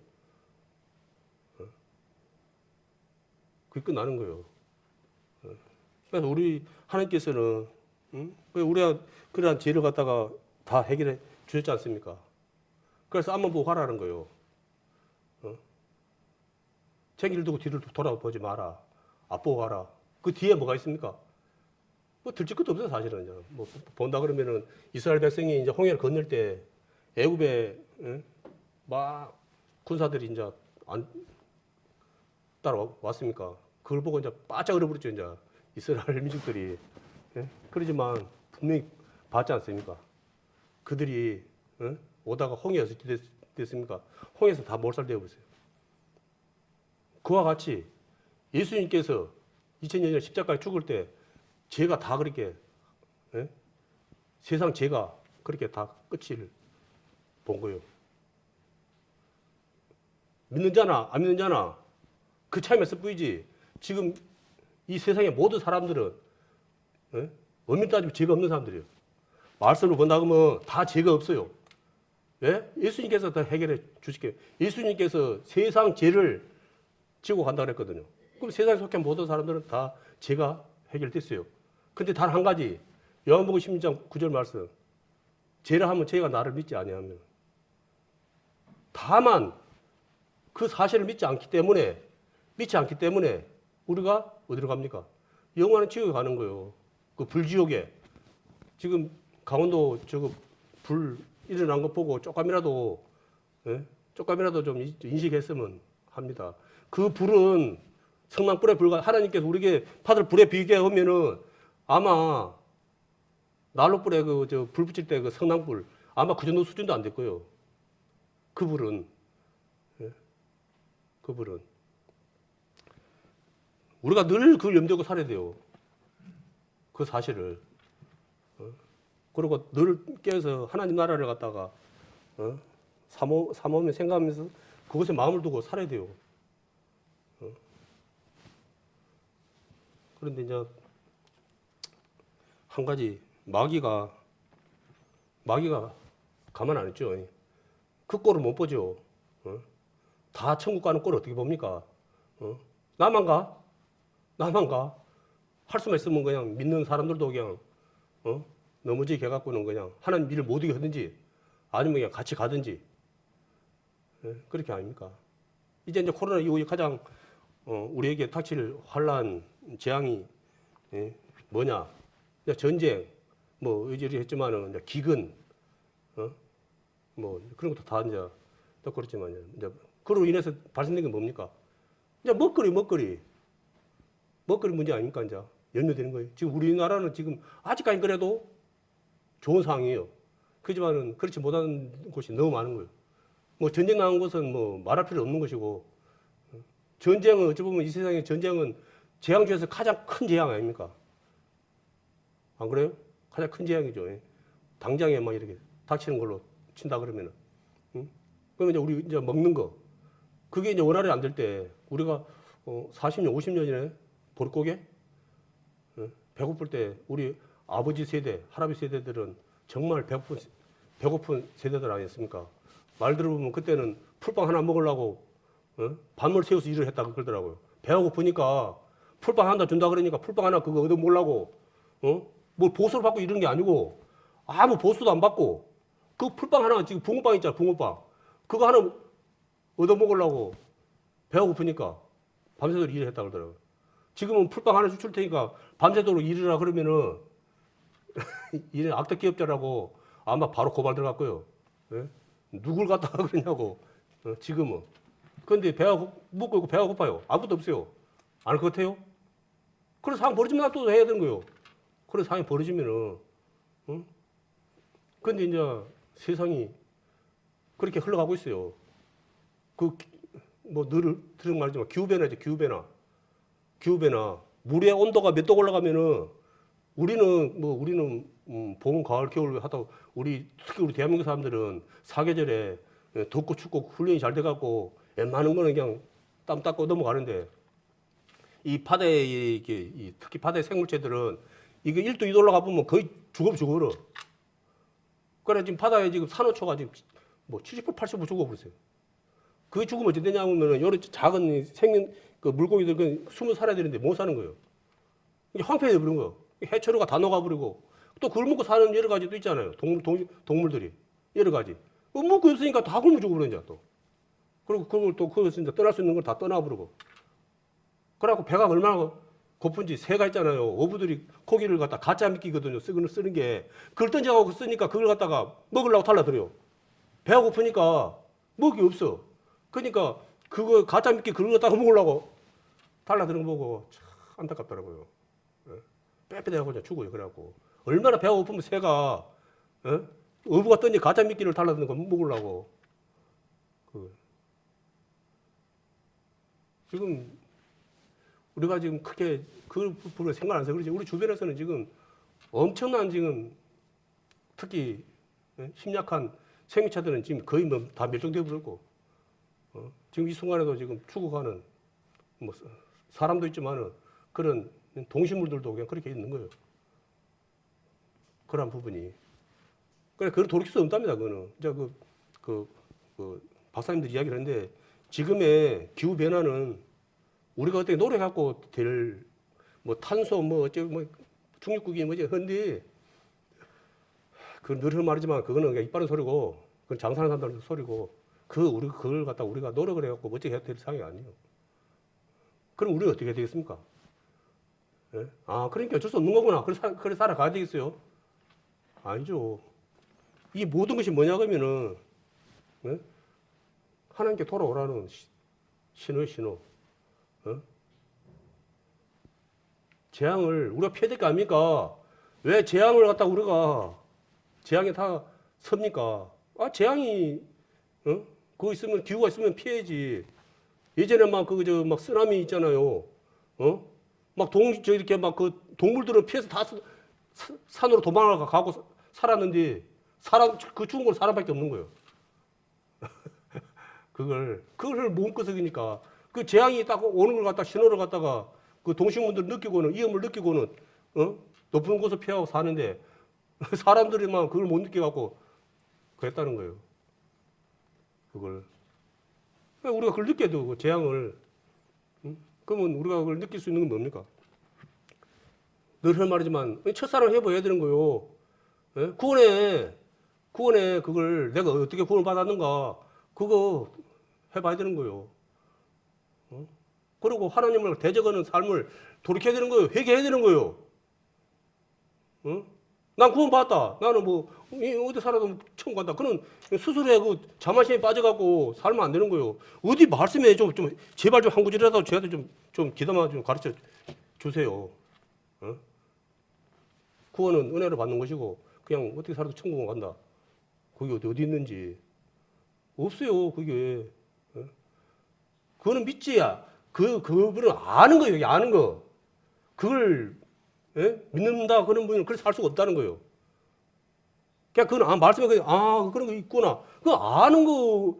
그게 끝나는 거예요. 그래서 우리 하나님께서는 우리가 그러한 죄를 갖다가 다 해결해 주셨지 않습니까? 그래서 앞만 보고 가라는 거예요. 챙기를 두고 뒤를 돌아보지 마라. 앞보고 가라. 그 뒤에 뭐가 있습니까? 뭐 들칠 것도 없어요, 사실은. 이제. 뭐 본다 그러면은 이스라엘 백성이 이제 홍해를 건널 때 애굽에 막 군사들이 이제 안 따라왔습니까? 그걸 보고 이제 바짝 얼어버렸죠, 이제 이스라엘 민족들이. 예? 그러지만 분명히 봤지 않습니까? 그들이 오다가 홍해에서 됐습니까? 홍해에서 다 몰살되어 버렸어요. 그와 같이 예수님께서 2000년 전 십자가에 죽을 때 죄가 다 그렇게 세상 죄가 그렇게 다 끝을 본 거예요. 믿는 자나 안 믿는 자나 그 차이만 있을 뿐이지 지금 이 세상의 모든 사람들은 엄밀히 따지면 죄가 없는 사람들이에요. 말씀을 본다 그러면 다 죄가 없어요. 예? 예수님께서 다 해결해 주실게요. 예수님께서 세상 죄를 지고 간다 그랬거든요. 그럼 세상에 속한 모든 사람들은 다 죄가 해결됐어요. 근데 단 한 가지 요한복음 16장 9절 말씀 죄를 하면 죄가 나를 믿지 아니하면 다만 그 사실을 믿지 않기 때문에 우리가 어디로 갑니까? 영원한 지옥에 가는 거예요. 그 불지옥에 지금 강원도 저거 불 일어난 거 보고 조금이라도 좀 인식했으면 합니다. 그 불은 성만불에 불과 하나님께서 우리에게 받을 불에 비교하면은 아마 난로불에 불 붙일 때 그 성난불 아마 그 정도 수준도 안 될 거예요. 그 불은 우리가 늘 그걸 염두에 살아야 돼요. 그 사실을. 그리고 늘 깨어서 하나님 나라를 갖다가 사모하며 생각하면서 그것에 마음을 두고 살아야 돼요. 그런데 이제 한 가지 마귀가 가만 안 있죠. 그 꼴을 못 보죠. 다 천국 가는 꼴을 어떻게 봅니까? 나만 가? 할 수만 있으면 그냥 믿는 사람들도 그냥 넘어지게 해갖고는 그냥 하나님 일을 못 이게 하든지 아니면 그냥 같이 가든지 그렇게 아닙니까? 이제 코로나 이후에 가장 우리에게 닥칠 환란 재앙이 뭐냐? 전쟁, 뭐 이제 했지만은 이제 기근, 뭐 그런 것도 다 이제 또 그렇지만 이제 그로 인해서 발생된 게 뭡니까? 이제 먹거리 문제 아닙니까? 이제 연루되는 거예요. 지금 우리나라는 지금 아직까지 그래도 좋은 상황이에요. 그렇지만은 그렇지 못한 곳이 너무 많은 거예요. 뭐 전쟁 나온 곳은 뭐 말할 필요 없는 것이고 전쟁은 어찌 보면 이 세상의 전쟁은 재앙 중에서 가장 큰 재앙 아닙니까? 안 그래요? 가장 큰 재앙이죠. 당장에 막 이렇게 닥치는 걸로 친다 그러면은. 그러면 이제 우리 이제 먹는 거. 그게 이제 원활히 안 될 때 우리가 40년, 50년이네 보릿고개? 배고플 때 우리 아버지 세대, 할아버지 세대들은 정말 배고픈 세대들 아니었습니까? 말 들어보면 그때는 풀빵 하나 먹으려고 밤을 새워서 일을 했다 그러더라고요. 배가 고프니까 풀빵 하나 준다 그러니까 풀빵 하나 그거 얻어 먹으려고 뭘 보수를 받고 이러는 게 아니고 아무 보수도 안 받고 그 풀빵 하나 지금 붕어빵 있잖아, 붕어빵. 그거 하나 얻어 먹으려고 배가 고프니까 밤새도록 일을 했다 그러더라고요. 지금은 풀빵 하나 줄 테니까 밤새도록 일을 하라 그러면은 이런 악덕 기업자라고 아마 바로 고발 들어갈 거예요. 예? 누굴 갖다가 그러냐고 지금은. 그런데 배가 먹고 있고 배가 고파요. 아무것도 없어요. 안 할 것 같아요? 그런 상황 벌어지면 나 또 해야 되는 거예요. 그런 상황이 벌어지면은, 응? 근데 이제 세상이 그렇게 흘러가고 있어요. 늘 들은 말이지만 기후변화죠, 기후변화. 기후변화. 물의 온도가 몇 도 올라가면은 우리는 봄, 가을, 겨울 하다 특히 우리 대한민국 사람들은 사계절에 덥고 춥고 훈련이 잘 돼갖고 웬만한 거는 그냥 땀 닦고 넘어가는데 이 바다의 특히 바다의 생물체들은 이게 1도 2도 올라가 보면 거의 죽어버려. 그래 지금 바다에 지금 산호초가 지금 70%, 80% 죽어버렸어요. 그게 죽으면 어떻게 되냐면 이런 작은 물고기들 숨어 살아야 되는데 못 사는 거예요. 이게 황폐해 버린 거예요. 해초류가 다 녹아버리고 또 그걸 먹고 사는 여러 가지도 있잖아요. 동물들이 여러 가지. 먹고 없으니까 다 굶어 죽어버리는 거야 또. 그리고 그걸 또 거기서 이제 떠날 수 있는 걸 다 떠나버리고. 그래갖고 배가 얼마나 고픈지 새가 있잖아요. 어부들이 고기를 갖다 가짜 미끼거든요. 쓰는 게. 그걸 던져갖고 쓰니까 그걸 갖다가 먹으려고 달라들어요. 배가 고프니까 먹을 게 없어. 그러니까 그거 가짜 미끼 그걸 갖다가 먹으려고 달라드는 거 보고 참 안타깝더라고요. 빼빼대하고 그냥 죽어요. 그래갖고 얼마나 배가 고프면 새가 어부가 던지 가짜 미끼를 달라드는 거 먹으려고. 지금 우리가 지금 크게 그 부분을 생각 안 해서 그렇지 우리 주변에서는 지금 엄청난 지금 특히 심약한 생명체들은 지금 거의 다 멸종되어 버렸고 지금 이 순간에도 지금 죽어가는 사람도 있지만은 그런 동식물들도 그냥 그렇게 있는 거예요. 그런 부분이. 그래, 그걸 돌이킬 수 없답니다. 그거는. 이제 박사님들 이야기를 했는데 지금의 기후 변화는 우리가 어떻게 노력하고 될 탄소 중립국이 헌데 늘 말이지만 그거는 그냥 입 바른 소리고 그건 장사하는 사람들 소리고 그걸 갖다 우리가 노력을 해갖고 어떻게 해야 될 상황이 아니에요. 그럼 우리는 어떻게 해야 되겠습니까? 예? 그러니까 어쩔 수 없는 거구나. 그래 살아가야 되겠어요? 아니죠. 이 모든 것이 뭐냐 그러면은 하나님께 돌아오라는 신호. 재앙을 우리가 피해야 될 거 아닙니까? 왜 재앙을 갖다 우리가 재앙에 다 섭니까? 재앙이 그거 있으면 기후가 있으면 피해야지. 예전에 막 쓰나미 있잖아요. 동물들은 피해서 다 산으로 도망가고 살았는데 그 죽은 건 사람밖에 없는 거예요. 그걸 몸끄석이니까 그 재앙이 딱 오는 걸 갖다 신호를 갖다가 그 동식물들 느끼고는 위험을 느끼고는 높은 곳을 피하고 사는데 사람들이만 그걸 못 느껴갖고 그랬다는 거예요. 우리가 그걸 느껴야 되고 재앙을 그러면 우리가 그걸 느낄 수 있는 건 뭡니까? 늘 하는 말이지만 첫사랑을 해봐야 되는 거예요. 구원에 그걸 내가 어떻게 구원을 받았는가 그거 해봐야 되는 거예요. 그리고 하나님을 대적하는 삶을 돌이켜야 되는 거예요. 회개해야 되는 거예요. 난 구원 받았다. 나는 어디 살아도 처음 간다. 그는 스스로의 자만심에 빠져갖고 살면 안 되는 거예요. 어디 말씀에 제발 한 구절이라도 저한테 좀 기도만 좀 가르쳐 주세요. 구원은 은혜로 받는 것이고 그냥 어떻게 살아도 천국은 간다. 그게 어디 있는지 없어요. 그게 그거는 믿지야. 그분은 아는 거예요. 아는 거. 그걸 믿는다 그런 분은 그렇게 살 수가 없다는 거예요. 그냥 말씀에 그런 거 있구나. 그거 아는 거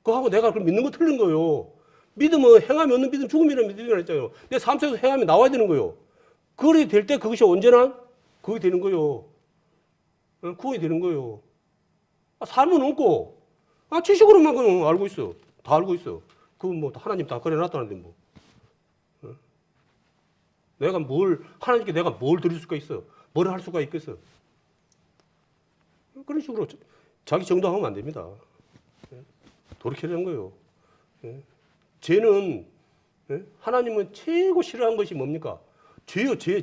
그거하고 내가 그걸 믿는 거 틀린 거예요. 믿음은 행함이 없는 믿음 죽음이라는 믿음이라 했잖아요. 내 삶 속에서 행함이 나와야 되는 거예요. 그래 될 때 그것이 언제나 그게 되는 거예요. 구원이 되는 거예요. 삶은 없고 지식으로만 그냥 알고 있어. 다 알고 있어. 그거 하나님 다 그려놨다는데 하나님께 내가 뭘 드릴 수가 있어? 뭘 할 수가 있겠어? 그런 식으로 자기 정당하면 안 됩니다. 돌이켜야 하는 거예요. 죄는, 하나님은 최고 싫어하는 것이 뭡니까? 죄요, 죄.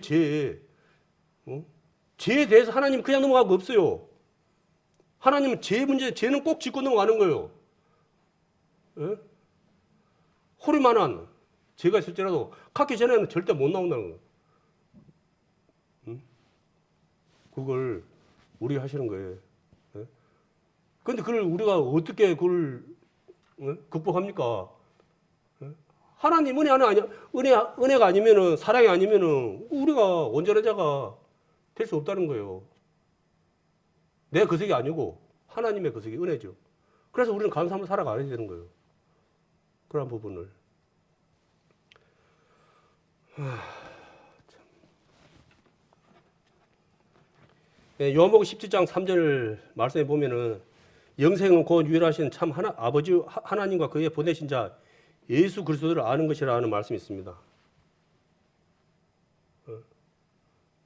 죄에 대해서 하나님 그냥 넘어가고 없어요. 하나님은 죄는 꼭 짚고 넘어가는 거예요. 호리만한 죄가 있을지라도 갖기 전에는 절대 못 나온다는 거예요. 응? 그걸 우리가 하시는 거예요. 예? 그런데 그걸 우리가 어떻게 그걸 극복합니까? 예? 하나님 은혜가 아니면은, 사랑이 아니면은 우리가 온전한 자가 될 수 없다는 거예요. 내 거석이 아니고 하나님의 거석이 은혜죠. 그래서 우리는 감사하며 살아가야 되는 거예요. 그런 부분을. 요한복음 17장 3절 말씀에 보면은 영생은 곧 유일하신 참 아버지 하나님과 그의 보내신 자 예수 그리스도를 아는 것이라 하는 말씀이 있습니다.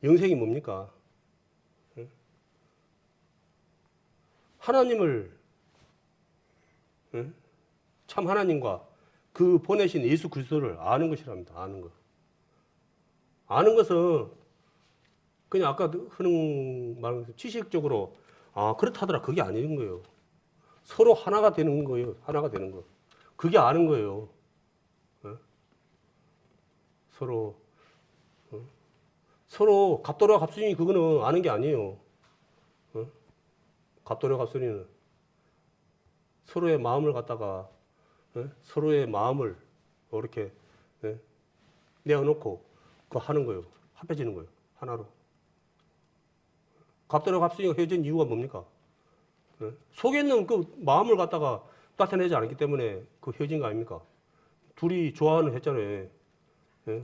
영생이 뭡니까? 하나님을, 참 하나님과 그 보내신 예수 그리스도를 아는 것이랍니다. 아는 것. 아는 것은 그냥 아까 흔히 말한 지식적으로 그렇다더라 그게 아닌 거예요. 서로 하나가 되는 거예요. 하나가 되는 거. 그게 아는 거예요. 서로 갑돌이와 갑순이 그거는 아는 게 아니에요. 갑돌이와 갑순이는 서로의 마음을 갖다가 서로의 마음을 이렇게 내어놓고 그거 하는 거예요. 합해지는 거예요. 하나로. 갑돌이와 갑순이가 헤어진 이유가 뭡니까? 속에 있는 그 마음을 갖다가 나타내지 않았기 때문에 그 헤어진 거 아닙니까? 둘이 좋아하는 했잖아요.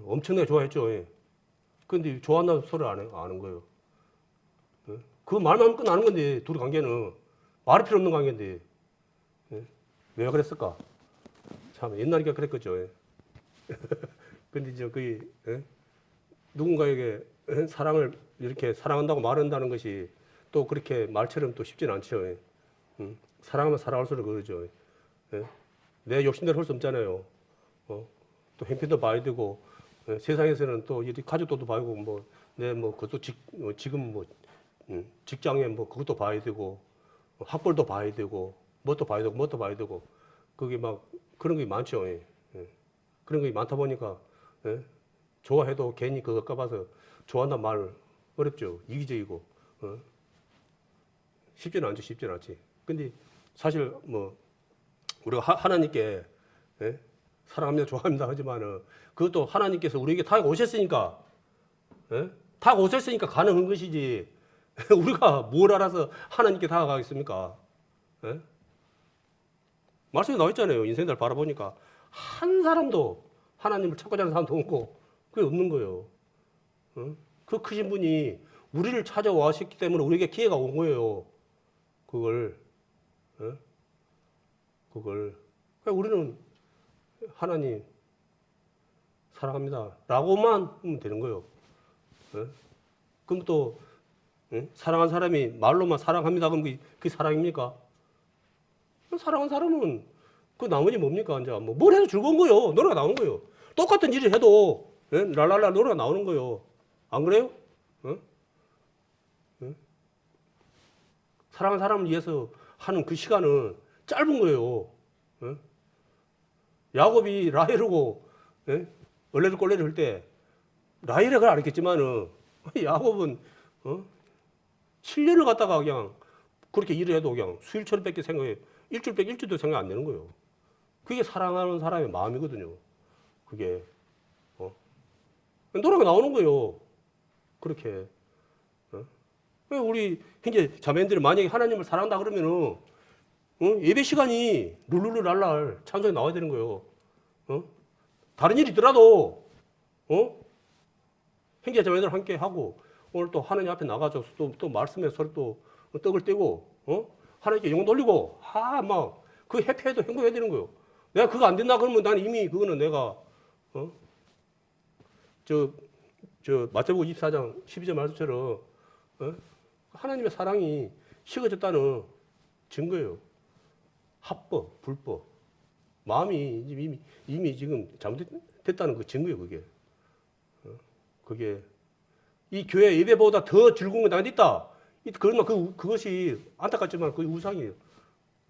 엄청나게 좋아했죠. 그런데 좋아한다고 서로 아는 거예요. 그 말만 끝나는 건데, 둘이 관계는 말이 필요 없는 관계인데 왜 그랬을까? 참 옛날이니까 그랬겠죠. 근데 이제 누군가에게 사랑을 이렇게 사랑한다고 말한다는 것이 또 그렇게 말처럼 또 쉽지는 않죠. 사랑하면 사랑할수록 그러죠. 내 욕심대로 할 수 없잖아요. 또 형편도 봐야 되고, 세상에서는 또 가족도 봐야 되고, 그것도 지금 직장에 그것도 봐야 되고, 학벌도 봐야 되고, 뭣도 봐야 되고, 그게 막 그런 게 많죠. 그런 게 많다 보니까, 좋아해도 괜히 그거 까봐서 좋아한다는 말 어렵죠. 이기적이고, 쉽지는 않지. 근데 사실 우리가 하나님께 사랑합니다, 좋아합니다 하지만은 그것도 하나님께서 우리에게 다가오셨으니까 가능한 것이지 우리가 뭘 알아서 하나님께 다가가겠습니까? 말씀에 나와 있잖아요. 인생들 바라보니까 한 사람도 하나님을 찾고자 하는 사람도 없고 그게 없는 거예요. 그 크신 분이 우리를 찾아와셨기 때문에 우리에게 기회가 온 거예요. 그걸 그러니까 우리는 하나님 사랑합니다 라고만 하면 되는 거예요. 그럼 또 사랑한 사람이 말로만 사랑합니다 그럼 그게 사랑입니까? 사랑한 사람은 그 나머지 뭡니까? 이제 뭘 해도 즐거운 거예요. 노래가 나오는 거예요. 똑같은 일을 해도 랄랄라 노래가 나오는 거예요. 안 그래요? 사랑한 사람을 위해서 하는 그 시간은 짧은 거예요. 야곱이 라헬하고 얼레를 꼴레를 할 때 라헬이 그걸 안 했겠지만은 야곱은 7년을 갖다가 그냥 그렇게 일을 해도 그냥 수일처럼밖에 생각해 일주일도 생각 안 되는 거예요. 그게 사랑하는 사람의 마음이거든요. 그게 노래가 나오는 거예요. 그렇게. 우리 현재 자매님들이 만약에 하나님을 사랑한다 그러면은 예배 시간이 룰루랄랄 찬송이 나와야 되는 거예요. 다른 일이 있더라도 형제 자매들 함께 하고 오늘 또 하나님 앞에 나가서 또 말씀에 서로 또 떡을 떼고 하나님께 영혼 돌리고 막 그 해피해도 행복해야 되는 거예요. 내가 그거 안 된다 그러면 난 이미 그거는 내가 마태복음 24장 12절 말씀처럼 하나님의 사랑이 식어졌다는 증거예요. 합법, 불법. 마음이 이미 지금 잘못됐다는 그 증거예요, 그게. 그게. 이 교회 예배보다 더 즐거운 건 어디 있다? 그러나 그것이 안타깝지만 그게 우상이에요.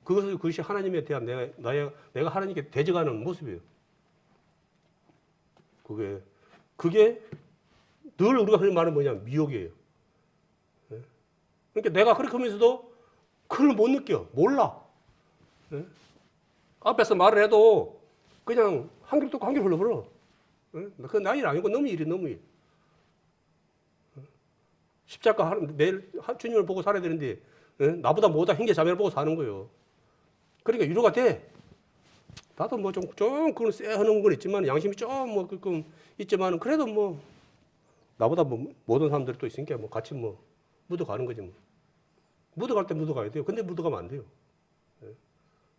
그것이 하나님에 대한 내가 하나님께 대적하는 모습이에요. 그게 늘 우리가 흔히 말하는 뭐냐 미혹이에요. 예? 그러니까 내가 그렇게 하면서도 그걸 못 느껴, 몰라. 예? 앞에서 말을 해도 그냥 한 길 듣고 한 길 흘러버려. 예? 그 나이 아니고 너무 일이 너무 일. 십자가 매일 주님을 보고 살아야 되는데 나보다 못한 형제 자매를 보고 사는 거예요. 그러니까 위로가 돼. 나도 뭐 좀 그건 쎄하는 건 있지만 양심이 좀 뭐 그끔 있지만 그래도 뭐 나보다 뭐 모든 사람들이 또 있으니까 뭐 같이 뭐 묻어가는 거지 뭐. 묻어갈 때 묻어가야 돼요. 근데 묻어가면 안 돼요.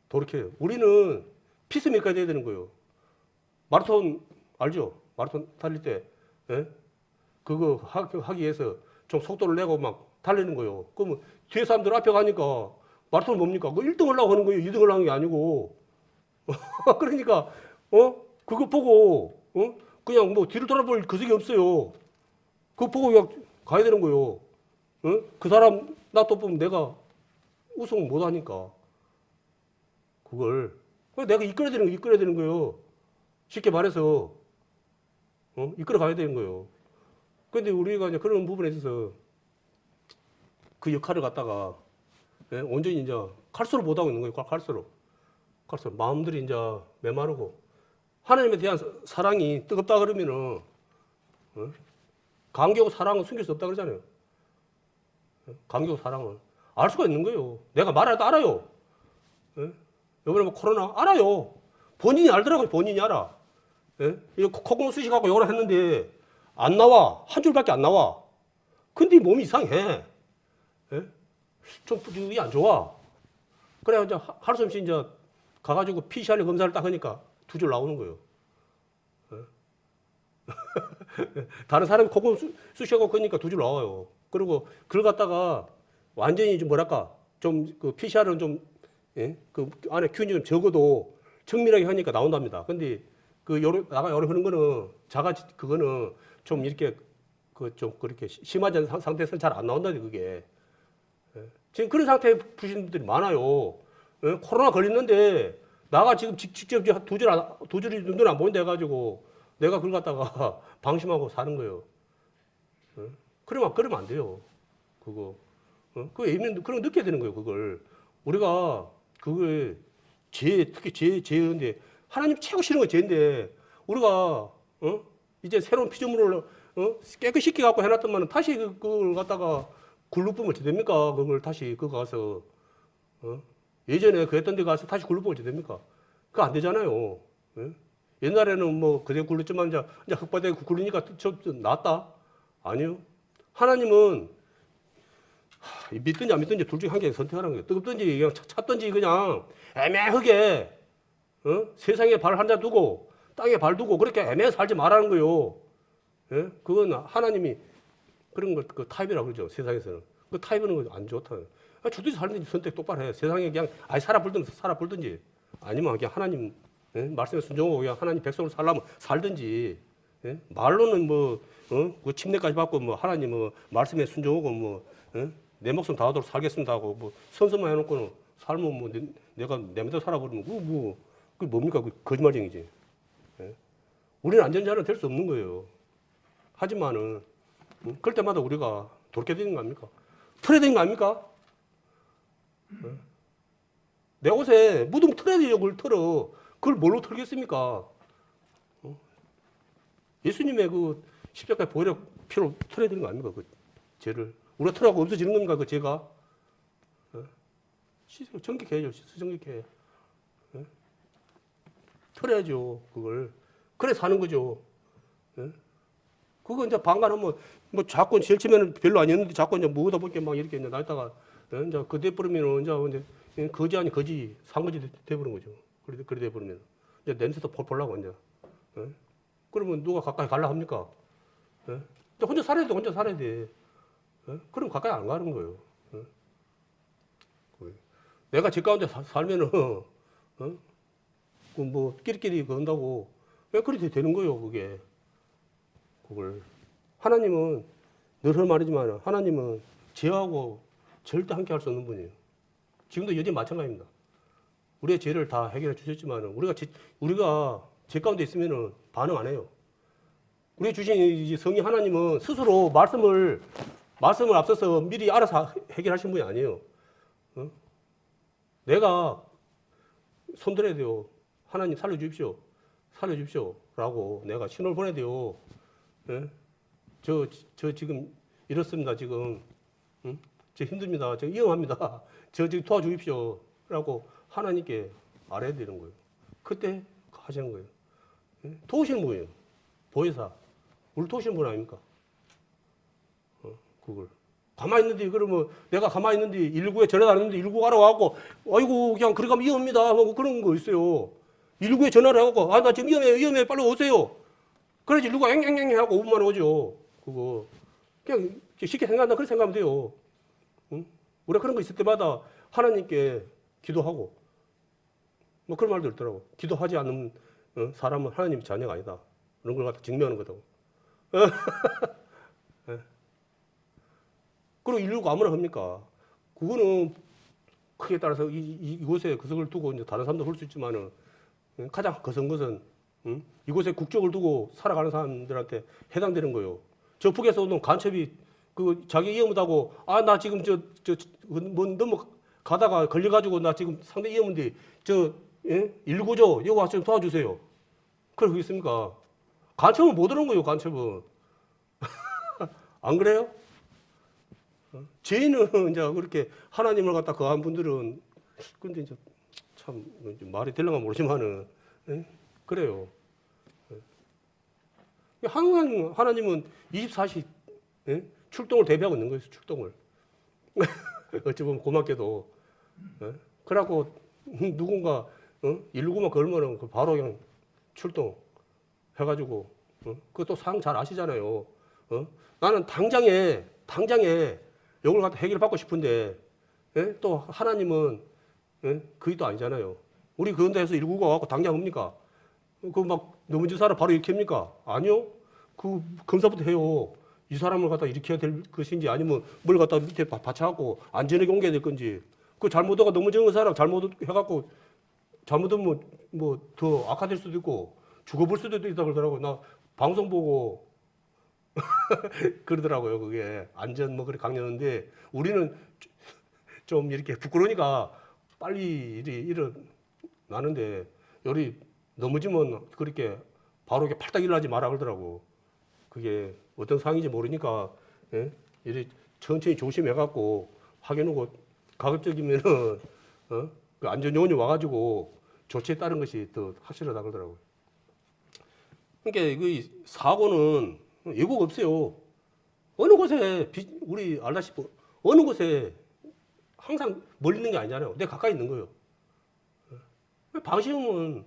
돌이켜요. 우리는 피스메이커가 돼야 되는 거예요. 마라톤 알죠? 마라톤 달릴 때 그거 하기 위해서 좀 속도를 내고 막 달리는 거예요. 그러면 뒤에 사람들 앞에 가니까 마라톤 뭡니까? 그 1등 하려고 하는 거예요. 2등 하려는 게 아니고. 그러니까 그거 보고 그냥 뭐 뒤를 돌아볼 그색이 없어요. 그거 보고 그냥 가야 되는 거예요. 그 사람 나 또 보면 내가 우승 못 하니까 그걸 내가 이끌어야 되는 거예요. 쉽게 말해서 이끌어 가야 되는 거예요. 그런데 우리가 이제 그런 부분에 있어서 그 역할을 갖다가 온전히 이제 칼수로 못 하고 있는 거예요. 칼수로 마음들이 이제 메마르고 하나님에 대한 사랑이 뜨겁다 그러면은 감격하고 사랑은 숨길 수 없다 그러잖아요. 감격하고 사랑은 알 수가 있는 거예요. 내가 말해도 알아요. 이번에 뭐 코로나 알아요. 본인이 알더라고요. 본인이 알아. 이거 콧구멍 쑤시갖고 요걸 했는데 안 나와. 한 줄밖에 안 나와. 근데 몸이 이상해. 좀 이게 안 좋아. 그래 이제 하루 som없이 이제 가가지고 PCR 검사를 딱 하니까 2줄 나오는 거예요. 다른 사람이 콧구멍 쑤시갖고 그러니까 2줄 나와요. 그리고 그걸 갖다가 완전히 좀 뭐랄까 좀 그 PCR은 좀 그 안에 균이 좀 적어도 정밀하게 하니까 나온답니다. 근데 나가 요래 하는 거는 그거는 좀 이렇게 좀 그렇게 심하지 않은 상태에서는 잘 안 나온다니 그게. 지금 그런 상태에 부신 분들이 많아요. 코로나 걸렸는데 나가 지금 직접 두 줄이 눈에 안 보인다 해가지고 내가 그걸 갖다가 방심하고 사는 거예요. 그러면 안 돼요. 그거. 그거 예면 그런 거 느껴야 되는 거예요. 그걸 우리가 그걸 특히 죄인데 하나님 최고 싫은 거 죄인데 우리가 이제 새로운 피조물을 깨끗이 씻겨 갖고 해놨더만 다시 그걸 갖다가 굴로 뿜으면 어떻게 됩니까? 그걸 다시 그거 가서 예전에 그 했던 데 가서 다시 굴로 뿜으면 어떻게 됩니까? 그거 안 되잖아요. 옛날에는 뭐 그대 굴렀지만 이제 흙바닥에 굴르니까 좀 낫다? 아니요. 하나님은 믿든지 안 믿든지 둘 중에 한 개 선택하는 거예요. 뜨겁든지 그냥 찼든지 그냥 애매하게 세상에 발 한 자 두고 땅에 발 두고 그렇게 애매해 살지 말라는 거예요. 그건 하나님이 그런 걸 그 타입이라고 그러죠. 세상에서는. 그 타입은 안 좋다. 주든지 살든지 선택 똑바로 해. 세상에 그냥 살아 불든지 아니면 그냥 하나님 말씀에 순종하고 그냥 하나님 백성으로 살려면 살든지 말로는 그 침례까지 받고 뭐 하나님 말씀에 순종하고 내 목숨 다하도록 살겠습니다 하고 선서만 해놓고는 살면 내가 내 맘대로 살아버리면 그게 뭡니까? 그 거짓말쟁이지. 우리는 안전자는 될 수 없는 거예요. 하지만은 그럴 때마다 우리가 돌게 되는 거 아닙니까? 틀어야 되는 거 아닙니까? 내 옷에 묻으면 틀어야 되죠. 그걸 틀어. 그걸 뭘로 틀겠습니까? 예수님의 그 십자가의 보혈의 피로 틀어야 되는 거 아닙니까? 그 죄를. 우리가 틀어갖고 없어지는 겁니까? 그 죄가? 정직해 해야죠. 정직해. 틀어야죠. 그걸. 그래 사는 거죠. 그거 이제 방관하면 뭐 자꾸 제일 처음에는 별로 아니었는데 자꾸 이제 뭐다 볼게 막 이렇게 이제 나다가 이제 그 돼버리면 이제 거지 아니 거지 상거지 돼버린 거죠. 그래 돼버리면 이제 냄새도 폴폴 나고 이제. 그러면 누가 가까이 가려 합니까? 혼자 살아야 돼. 혼자 살아야 돼. 그럼 가까이 안 가는 거예요. 내가 집 가운데 살면은 뭐 끼리끼리 건다고 왜 그렇게 되는 거예요. 그걸 하나님은 늘 하는 말이지만 하나님은 죄하고 절대 함께 할 수 없는 분이에요. 지금도 여전히 마찬가지입니다. 우리의 죄를 다 해결해 주셨지만 우리가 죄 가운데 있으면은 반응 안 해요. 우리 주신 이 성령 하나님은 스스로 말씀을 앞서서 미리 알아서 해결하신 분이 아니에요. 어? 내가 손들어야 돼요. 하나님 살려주십시오. 살려주십시오. 라고 내가 신호를 보내야 돼요. 예? 저 지금 이렇습니다. 지금. 응? 저 힘듭니다. 저 위험합니다. 저 지금 도와주십시오. 라고 하나님께 말해야 되는 거예요. 그때 하시는 거예요. 예? 도우시는 분이에요. 보혜사. 우리 도우시는 분 아닙니까? 그걸. 가만히 있는데, 그러면 내가 가만히 있는데 119에 전화가 안 했는데 119 알아와갖고, 아이고, 그냥 그래 가면 위험합니다. 하고 그런 거 있어요. 119에 전화를 해갖고, 아, 나 지금 위험해, 빨리 오세요. 그래야지 119가 앵앵앵 하고 5분만 오죠. 그거. 그냥 쉽게 생각한다. 그렇게 생각하면 돼요. 응? 우리가 그런 거 있을 때마다 하나님께 기도하고, 뭐 그런 말도 있더라고. 기도하지 않는 사람은 하나님의 자녀가 아니다. 그런 걸 갖다 증명하는 거다고. 그리고 119 아무나 합니까? 그거는 크게 따라서 이곳에 구석을 두고 이제 다른 사람도 할 수 있지만은 가장 거성것은 이곳에 국적을 두고 살아가는 사람들한테 해당되는 거예요. 저 북에서 오는 간첩이 그 자기 위험하다고 아 나 지금 뭐 넘어가다가 걸려가지고 나 지금 상당히 위험한데 119죠. 여기 와서 좀 도와주세요. 그러겠습니까? 간첩은 못 오는 거예요. 간첩은. 안 그래요? 죄인은 이제 그렇게 하나님을 갖다 거한 분들은 근데 이제 참 말이 될런가 모르지만은 그래요. 하나님은 24시 출동을 대비하고 있는 거예요. 출동을. 어찌 보면 고맙게도. 그래갖고 누군가 119만 걸면은 바로 그냥 출동해가지고 그것도 상황 잘 아시잖아요. 나는 당장에 이걸 갖다 해결받고 싶은데 또 하나님은 그게 또 아니잖아요. 우리 그런데 해서 119가 와갖고 당장 옵니까? 그 막 넘어진 사람 바로 일으킵니까? 아니요. 그 검사부터 해요. 이 사람을 갖다 일으켜야 될 것인지 아니면 뭘 갖다 밑에 받쳐갖고 안전하게 옮겨야 될 건지. 그 잘못하고 넘어진 사람 잘못해갖고 잘못하면 뭐 더 악화될 수도 있고 죽어볼 수도 있다고 그러더라고요. 나 방송 보고 그러더라고요. 그게 안전 뭐 그래 강요하는데 우리는 좀 이렇게 부끄러우니까 빨리 일어나는데 요리 넘어지면 그렇게 바로 이렇게 팔딱 일어나지 마라 그러더라고. 그게 어떤 상황인지 모르니까 이렇게 천천히 조심해갖고 확인하고 가급적이면은 그 안전요원이 와가지고 조치에 따른 것이 더 확실하다 그러더라고요. 그러니까 그 사고는 예고가 없어요. 어느 곳에 우리 알다시피 어느 곳에 항상 멀리 있는 게 아니잖아요. 내 가까이 있는 거예요. 방심은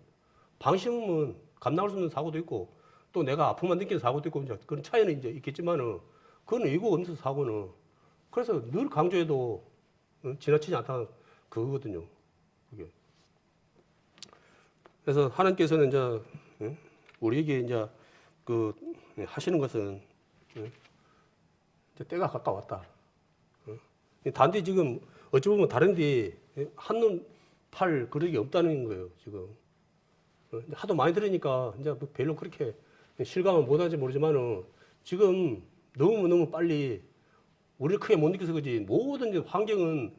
감당할 수 없는 사고도 있고 또 내가 아픔만 느끼는 사고도 있고 이제 그런 차이는 이제 있겠지만은 그건 예고가 없는 사고는 그래서 늘 강조해도 지나치지 않다 그거거든요. 그게. 그래서 하나님께서는 이제 우리에게 이제 그 하시는 것은 이제 때가 가까웠다. 단지 지금 어찌 보면 다른데 한눈 팔 그릇이 없다는 거예요. 지금 하도 많이 들으니까 이제 뭐 별로 그렇게 실감은 못하는지 모르지만은 지금 너무 빨리 우리를 크게 못 느껴서 그지 모든 환경은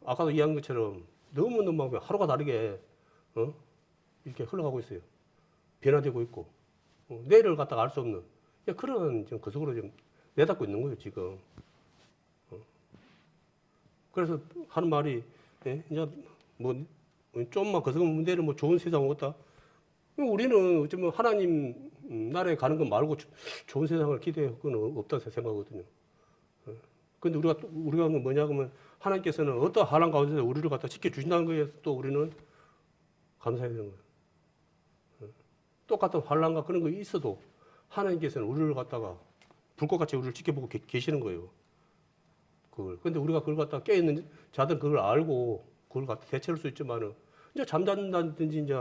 아까도 이야기한 것처럼 너무 하루가 다르게 이렇게 흘러가고 있어요. 변화되고 있고 내일을 갖다가 알 수 없는 그런 그 속으로 좀 내닫고 있는 거예요 지금. 그래서 하는 말이 이제 뭐 좀만 거스르면 내일은 뭐 좋은 세상 오겠다. 우리는 어쩌면 하나님 나라에 가는 것 말고 좋은 세상을 기대할 건 없다 생각하거든요. 근데 우리가 뭐냐 그러면 하나님께서는 어떤 환난 가운데서 우리를 갖다 지켜주신다는 거에 또 우리는 감사해야 되는 거예요. 똑같은 환난과 그런 거 있어도 하나님께서는 우리를 갖다가 불꽃같이 우리를 지켜보고 계시는 거예요. 그걸. 근데 우리가 그걸 갖다가 깨있는 자들은 그걸 알고 그걸 갖다 대처할 수 있지만은 이제 잠잔다든지 이제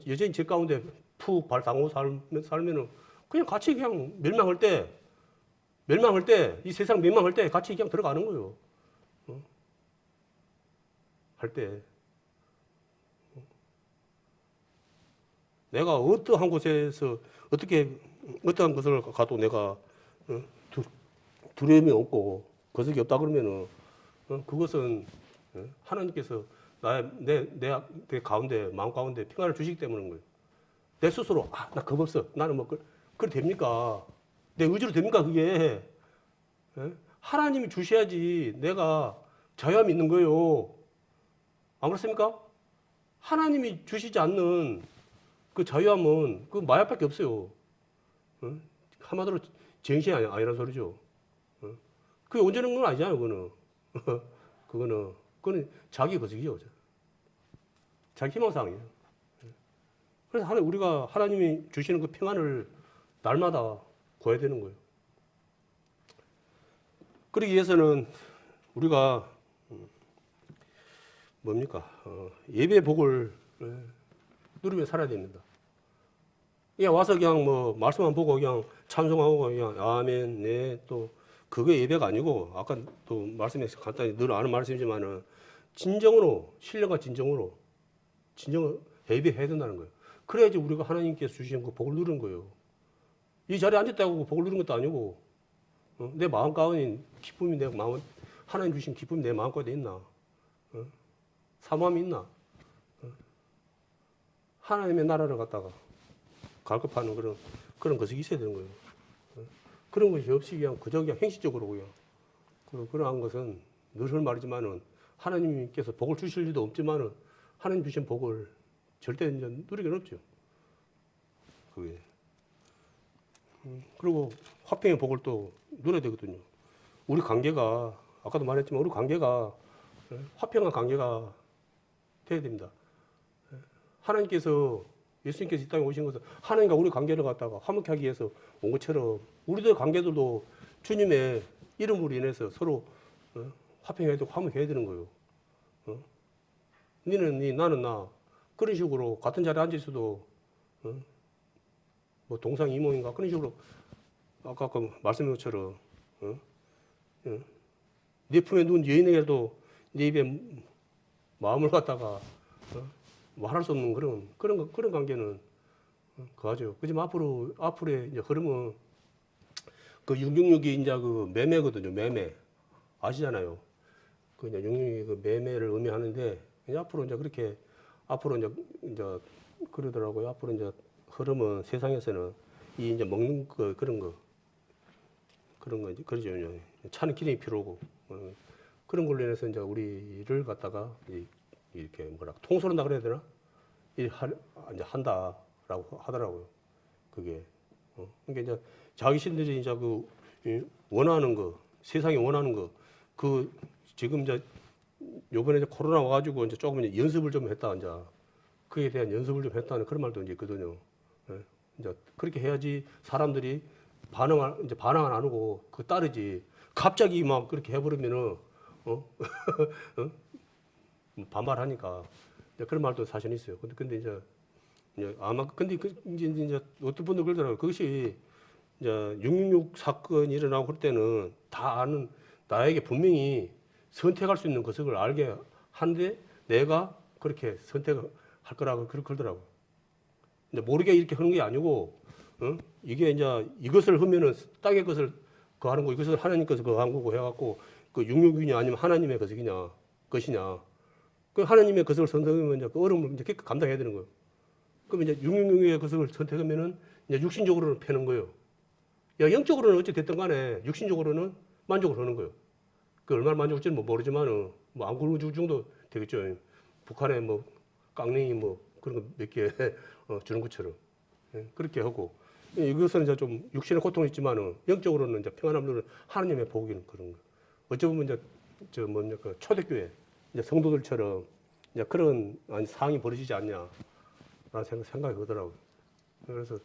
여전히 제 가운데 푹 발 담고 살면은 그냥 같이 그냥 멸망할 때 이 세상 멸망할 때 같이 그냥 들어가는 거예요. 할 때. 내가 어떠한 곳에서 어떻게 어떠한 것을 가도 내가 두려움이 없고 거석이 없다 그러면은 그것은 하나님께서 내 가운데 마음 가운데 평안을 주시기 때문인 거예요. 내 스스로 나 겁 없어. 나는 뭐 그래 됩니까? 내 의지로 됩니까 그게? 하나님이 주셔야지 내가 자유함이 있는 거예요. 안 그렇습니까? 하나님이 주시지 않는 그 자유함은 그 마약밖에 없어요. 한마디로 정신이 아니란 소리죠. 그게 온전한 건 아니잖아요, 그거는. 그거는 자기 거짓이죠. 자기 희망사항이에요. 그래서 우리가 하나님이 주시는 그 평안을 날마다 구해야 되는 거예요. 그러기 위해서는 우리가 뭡니까? 예배의 복을 누리며 살아야 됩니다. 그냥 와서 그냥 뭐 말씀만 보고 그냥 찬송하고 그냥 아멘, 네, 또 그게 예배가 아니고 아까 또 말씀에서 간단히 늘 아는 말씀이지만은 진정으로 신령과 진정으로 예배해야 된다는 거예요. 그래야지 우리가 하나님께서 주신 그 복을 누리는 거예요. 이 자리에 앉았다고 복을 누리는 것도 아니고 내 마음 가운데 기쁨이 내 마음 하나님 주신 기쁨이 내 마음 가운데 있나? 사모함이 있나? 하나님의 나라를 갖다가 갈급하는 그런 것이 있어야 되는 거예요. 그런 것이 없이 그저 행시적으로 그러한 것은 늘 말이지만은 하나님께서 복을 주실 리도 없지만은 하나님 주신 복을 절대 이제 누리기는 없죠. 그게. 그리고 화평의 복을 또 누려야 되거든요. 우리 관계가 아까도 말했지만 우리 관계가 화평한 관계가 돼야 됩니다. 하나님께서 예수님께서 이 땅에 오신 것은 하나님과 우리 관계를 갖다가 화목하게 하기 위해서 온 것처럼 우리들 관계들도 주님의 이름으로 인해서 서로 화평해야 되고 화목해야 되는 거예요. 니는 니, 나는 나. 그런 식으로 같은 자리에 앉아 있어도 뭐 동상이몽인가 그런 식으로 아까 말씀한 것처럼 네 품에 누운 여인에게도 네 입에 마음을 갖다가 말할 수 없는 그런 관계는 그하죠. 그지만 앞으로의 이제 흐름은 그 666이 이제 그 매매거든요. 매매 아시잖아요. 그 이제 666이 그 매매를 의미하는데 이제 앞으로 그렇게 앞으로 이제 그러더라고요. 앞으로 이제 흐름은 세상에서는 이 이제 먹는 그런 거 이제 그러죠. 차는 기름이 필요하고 그런 걸로 인해서 이제 우리를 갖다가 이렇게 통솔한다 그래야 되나? 이제 한다라고 하더라고요. 그게. 그러니까 이제 자기신들이 이제 원하는 거, 세상이 원하는 거, 지금 이제 요번에 이제 코로나 와가지고 이제 조금 이제 연습을 좀 했다, 이제. 그에 대한 연습을 좀 했다는 그런 말도 이제 있거든요. 이제 그렇게 해야지 사람들이 반응 안 하고 따르지. 갑자기 막 그렇게 해버리면은, 반발하니까. 그런 말도 사실 있어요. 근데 이제 아마 이제 어떤 분들 그러더라고요. 그것이 이제 666 사건이 일어나고 그럴 때는 다 아는 나에게 분명히 선택할 수 있는 것을 알게 하는데 내가 그렇게 선택할 거라고 그러더라고요. 이제 모르게 이렇게 하는 게 아니고, 이게 이제 이것을 하면은 땅의 것을 거하는 거, 이것을 하나님 것을 거하는 거고 해갖고 그 666이냐 아니면 하나님의 것이냐. 그 하나님의 것을 선택하면 이제 그 어려움을 이제 감당해야 되는 거예요. 그럼 이제 666의 것을 선택하면은 이제 육신적으로는 패는 거예요. 영적으로는 어찌 됐든 간에 육신적으로는 만족을 하는 거예요. 그 얼마나 만족할지는 모르지만은 안 굶어 죽을 정도 되겠죠. 북한에 깡냉이 그런 거 몇 개 주는 것처럼. 그렇게 하고 이것은 이제 좀 육신의 고통이 있지만은 영적으로는 이제 평안함을 하나님의 복이는 그런 거. 어찌 보면 이제 초대교회 이제 성도들처럼 이제 그런 상황이 벌어지지 않냐라는 생각이 들더라고요. 그래서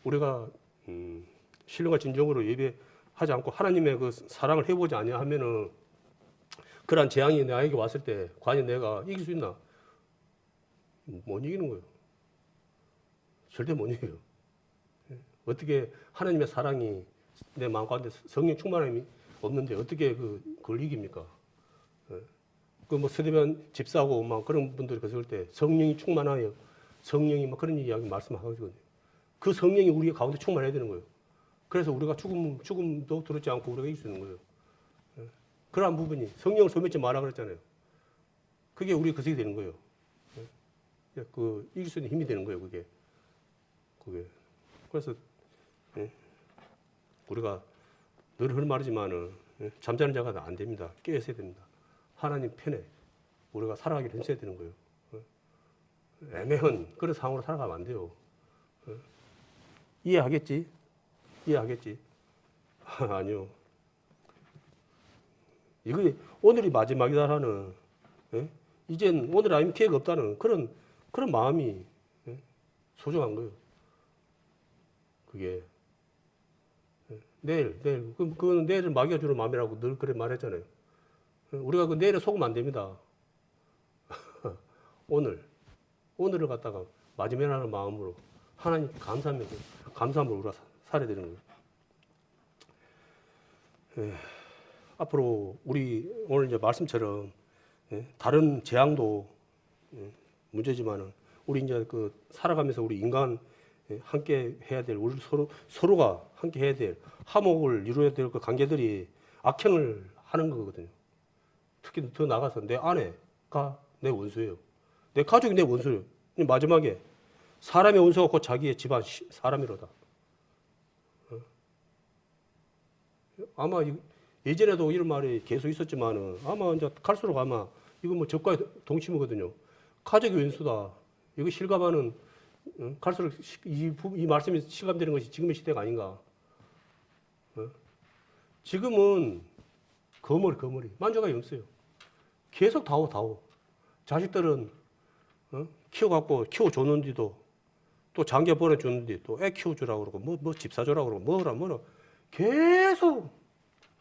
우리가 신령과 진정으로 예배하지 않고 하나님의 그 사랑을 해보지 않냐 하면은 그러한 재앙이 나에게 왔을 때 과연 내가 이길 수 있나? 못 이기는 거예요. 절대 못 이겨요. 어떻게 하나님의 사랑이 내 마음 가운데 성령 충만함이 없는데 어떻게 그걸 이깁니까? 서대변 집사하고 그런 분들이 그랬을 때 성령이 충만하여 성령이 그런 이야기 말씀하거든요. 그 성령이 우리 가운데 충만해야 되는 거예요. 그래서 우리가 죽음도 두렵지 않고 우리가 이길 수 있는 거예요. 그러한 부분이 성령을 소멸치 마라 그랬잖아요. 그게 우리 그색이 되는 거예요. 그 이길 수 있는 힘이 되는 거예요. 그게. 그래서 우리가 늘 하는 말이지만은 잠자는 자가 안 됩니다. 깨어 있어야 됩니다. 하나님 편에 우리가 살아가기를 했어야 되는 거예요. 애매한 그런 상황으로 살아가면 안 돼요. 이해하겠지? 이해하겠지? 아니요. 이거 오늘이 마지막이다라는, 이젠 오늘 아니면 기회가 없다는 그런 마음이 소중한 거예요. 그게. 내일. 그거는 내일을 마귀가 주는 마음이라고 늘 그래 말했잖아요. 우리가 그 내일에 속으면 안 됩니다. 오늘을 갖다가 마지막이라는 마음으로 하나님께 감사함으로 우리가 살아야 되는 거예요. 앞으로 우리 오늘 이제 말씀처럼 다른 재앙도 문제지만은 우리 이제 그 살아가면서 우리 인간 함께 해야 될 우리 서로가 함께 해야 될 화목을 이루어야 될 그 관계들이 악행을 하는 거거든요. 특히 더 나가서 내 아내가 내 원수예요. 내 가족이 내 원수예요. 마지막에 사람의 원수가 곧 자기의 집안 사람이로다. 아마 예전에도 이런 말이 계속 있었지만은 아마 이제 갈수록 아마 이거 뭐 적과의 동침이거든요. 가족이 원수다. 이거 실감하는 갈수록 이 말씀이 실감되는 것이 지금의 시대가 아닌가. 지금은 거머리 만족이 없어요. 계속 다오. 자식들은 키워줬는데도 또 장기 보내줬는데 또 애 키워주라고 그러고 뭐 집 사주라고 그러고 뭐라 계속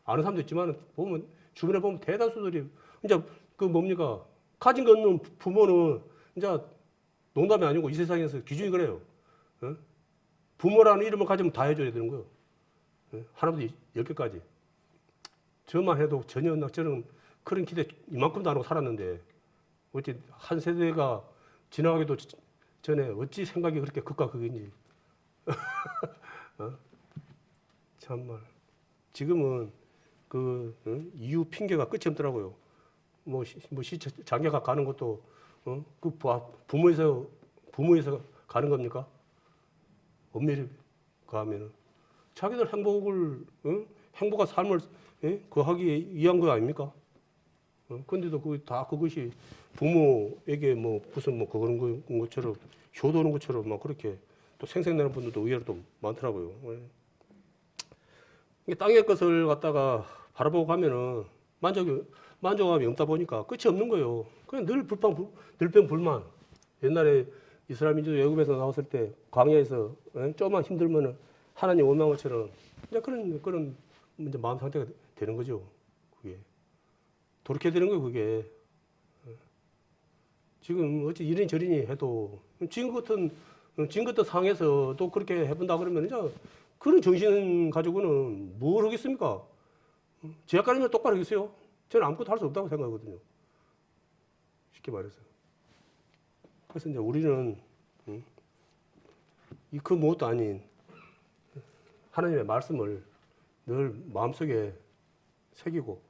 아는 사람도 있지만 보면 주변에 보면 대다수들이 이제 그 뭡니까 가진 거 없는 부모는 이제 농담이 아니고 이 세상에서 기준이 그래요. 부모라는 이름을 가지면 다 해줘야 되는 거예요. 하나부터 10개까지. 저만 해도 전혀 저는 그런 기대 이만큼도 안 하고 살았는데 어찌 한 세대가 지나가기도 전에 어찌 생각이 그렇게 극과 극인지. 참말. 지금은 그 이유 핑계가 끝이 없더라고요. 장가가 가는 것도 그 부모에서 가는 겁니까? 엄밀히 가면은 자기들 행복한 삶을 그 하기 위한 거 아닙니까? 근데도 그것이 부모에게 무슨 그런 것처럼 효도하는 것처럼 막 그렇게 또 생색내는 분들도 의외로 또 많더라고요. 땅의 것을 갖다가 바라보고 가면은 만족감이 없다 보니까 끝이 없는 거예요. 그냥 늘 불평불만. 옛날에 이스라엘 민족이 애굽에서 나왔을 때 광야에서 조금만 힘들면은 하나님 원망한 것처럼 이제 그런 이제 마음 상태가 되는 거죠. 그게 돌이켜야 되는 거예요. 그게 지금 어찌 이러니 저러니 해도 지금 같은 상황에서도 그렇게 해본다 그러면 이제 그런 정신 가지고는 뭘 하겠습니까? 제약가리면 똑바로 하겠어요? 저는 아무것도 할 수 없다고 생각하거든요. 쉽게 말해서. 그래서 이제 우리는 그 무엇도 아닌 하나님의 말씀을 늘 마음속에 새기고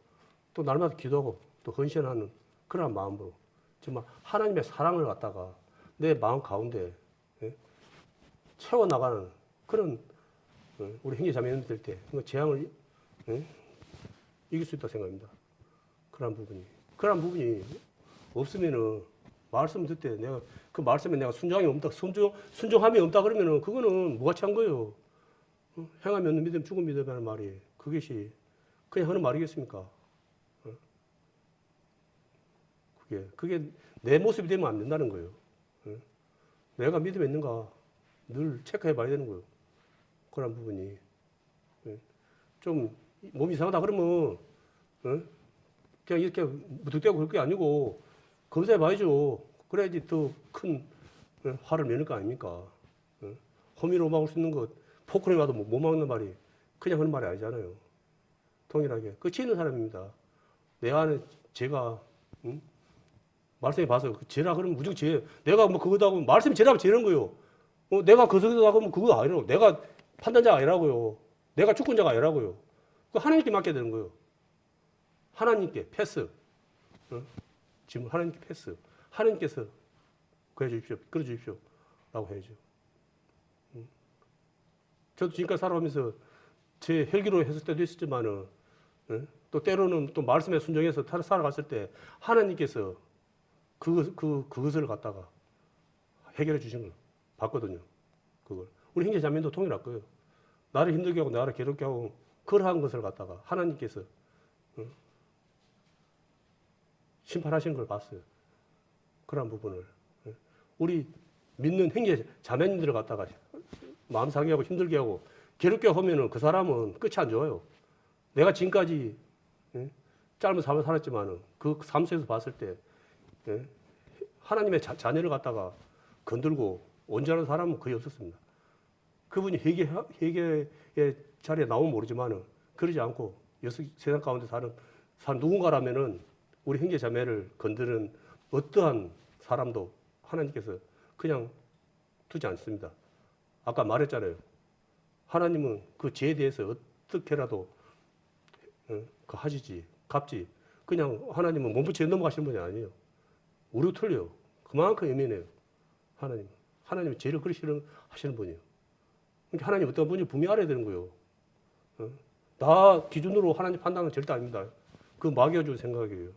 또 날마다 기도하고 또 헌신하는 그런 마음으로 정말 하나님의 사랑을 갖다가 내 마음 가운데 채워나가는 그런 우리 형제자매님들 될 때 재앙을 이길 수 있다고 생각합니다. 그런 부분이 없으면은 말씀 듣을 때 내가 그 말씀에 내가 순종함이 없다 그러면은 그거는 무가치한 거예요. 행함이 없는 믿음 죽은 믿음이라는 말이 그것이 그냥 하는 말이겠습니까? 그게 내 모습이 되면 안 된다는 거예요. 내가 믿음이 있는가 늘 체크해 봐야 되는 거예요. 그런 부분이. 좀 몸이 이상하다 그러면 그냥 이렇게 무턱대고 그럴 게 아니고 검사해 봐야죠. 그래야지 더 큰 화를 내는 거 아닙니까? 호미로 막을 수 있는 것 포크로 와도 못 막는 말이 그냥 하는 말이 아니잖아요. 동일하게 끝이 있는 사람입니다. 내 안에 죄가 말씀에 봐서 죄라 그러면 무조건 죄. 내가 그거다 하고 말씀이 죄라면 죄는 거예요. 내가 그 속에서 나가면 그거 아니라고. 내가 판단자가 아니라고요. 내가 주권자가 아니라고요. 그 하나님께 맡겨야 되는 거예요. 하나님께 패스. 지금 하나님께 패스. 하나님께서 그해 주십시오. 끌어 주십시오. 라고 해야죠. 저도 지금까지 살아오면서 제 혈기로 했을 때도 있었지만은, 또 때로는 또 말씀에 순종해서 살아갔을 때 하나님께서 그것을 갖다가 해결해 주신 걸 봤거든요. 그걸. 우리 형제 자매도 통일할 거예요. 나를 힘들게 하고 나를 괴롭게 하고 그러한 것을 갖다가 하나님께서 심판하신 걸 봤어요. 그런 부분을. 우리 믿는 형제 자매님들을 갖다가 마음 상해하고 힘들게 하고 괴롭게 하면은 그 사람은 끝이 안 좋아요. 내가 지금까지 짧은 삶을 살았지만은 그 삶 속에서 봤을 때 하나님의 자녀를 갖다가 건들고 온전한 사람은 거의 없었습니다. 그분이 회개의 자리에 나오면 모르지만은 그러지 않고 세상 가운데 사는 누군가라면은 우리 형제 자매를 건드는 어떠한 사람도 하나님께서 그냥 두지 않습니다. 아까 말했잖아요. 하나님은 그 죄에 대해서 어떻게라도 하시지, 갚지. 그냥 하나님은 몸부채 넘어가시는 분이 아니에요. 우리도 틀려요. 그만큼 예민해요. 하나님은 죄를 그리 싫어하시는 분이에요. 그러니까 하나님 어떤 분인지 분명히 알아야 되는 거예요. 나 기준으로 하나님 판단은 절대 아닙니다. 그 막여줄 생각이에요.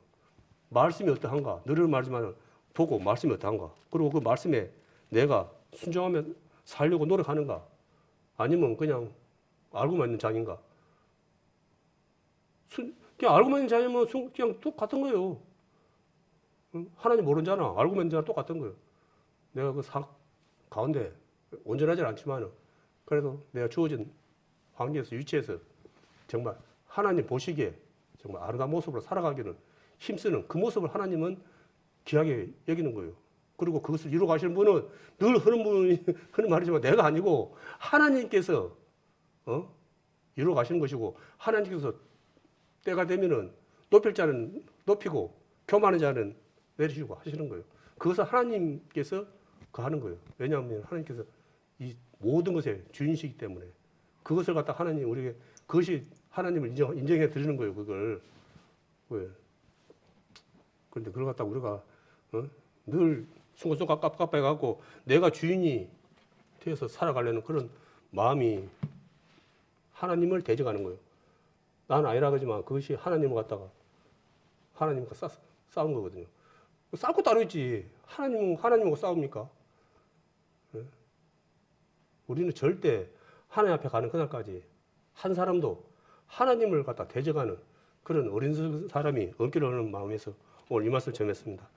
말씀이 어떠한가? 늘을 말지만 보고 말씀이 어떠한가? 그리고 그 말씀에 내가 순종하면 살려고 노력하는가? 아니면 그냥 알고만 있는 자인가? 그냥 알고만 있는 자이면 그냥 똑같은 거예요. 하나님 모르는 자나 알고만 있는 자나 똑같은 거예요. 내가 그 가운데 온전하지 않지만은 그래도 내가 주어진 환경에서 위치해서 정말 하나님 보시기에 정말 아름다운 모습으로 살아가기는 힘쓰는 그 모습을 하나님은 귀하게 여기는 거예요. 그리고 그것을 이루어 가시는 분은 늘 하는 말이지만 내가 아니고 하나님께서 이루어 가시는 것이고 하나님께서 때가 되면은 높일 자는 높이고 교만한 자는 내리시고 하시는 거예요. 그것을 하나님께서 하는 거예요. 왜냐하면 하나님께서 이 모든 것의 주인이시기 때문에 그것을 갖다 하나님 우리에게 그것이 하나님을 인정해 드리는 거예요. 그걸. 왜? 그런데 그걸 갖다 우리가 늘 순간순간 깝깝해갖고 내가 주인이 되어서 살아가려는 그런 마음이 하나님을 대적하는 거예요. 나는 아니라 그러지만 그것이 하나님을 갖다가 하나님과 싸운 거거든요. 싸울 것도 아니지. 하나님하고 싸웁니까? 우리는 절대 하나님 앞에 가는 그날까지 한 사람도 하나님을 갖다 대적하는 그런 어린 사람이 없기를 하는 마음에서 오늘 이 말씀을 전했습니다.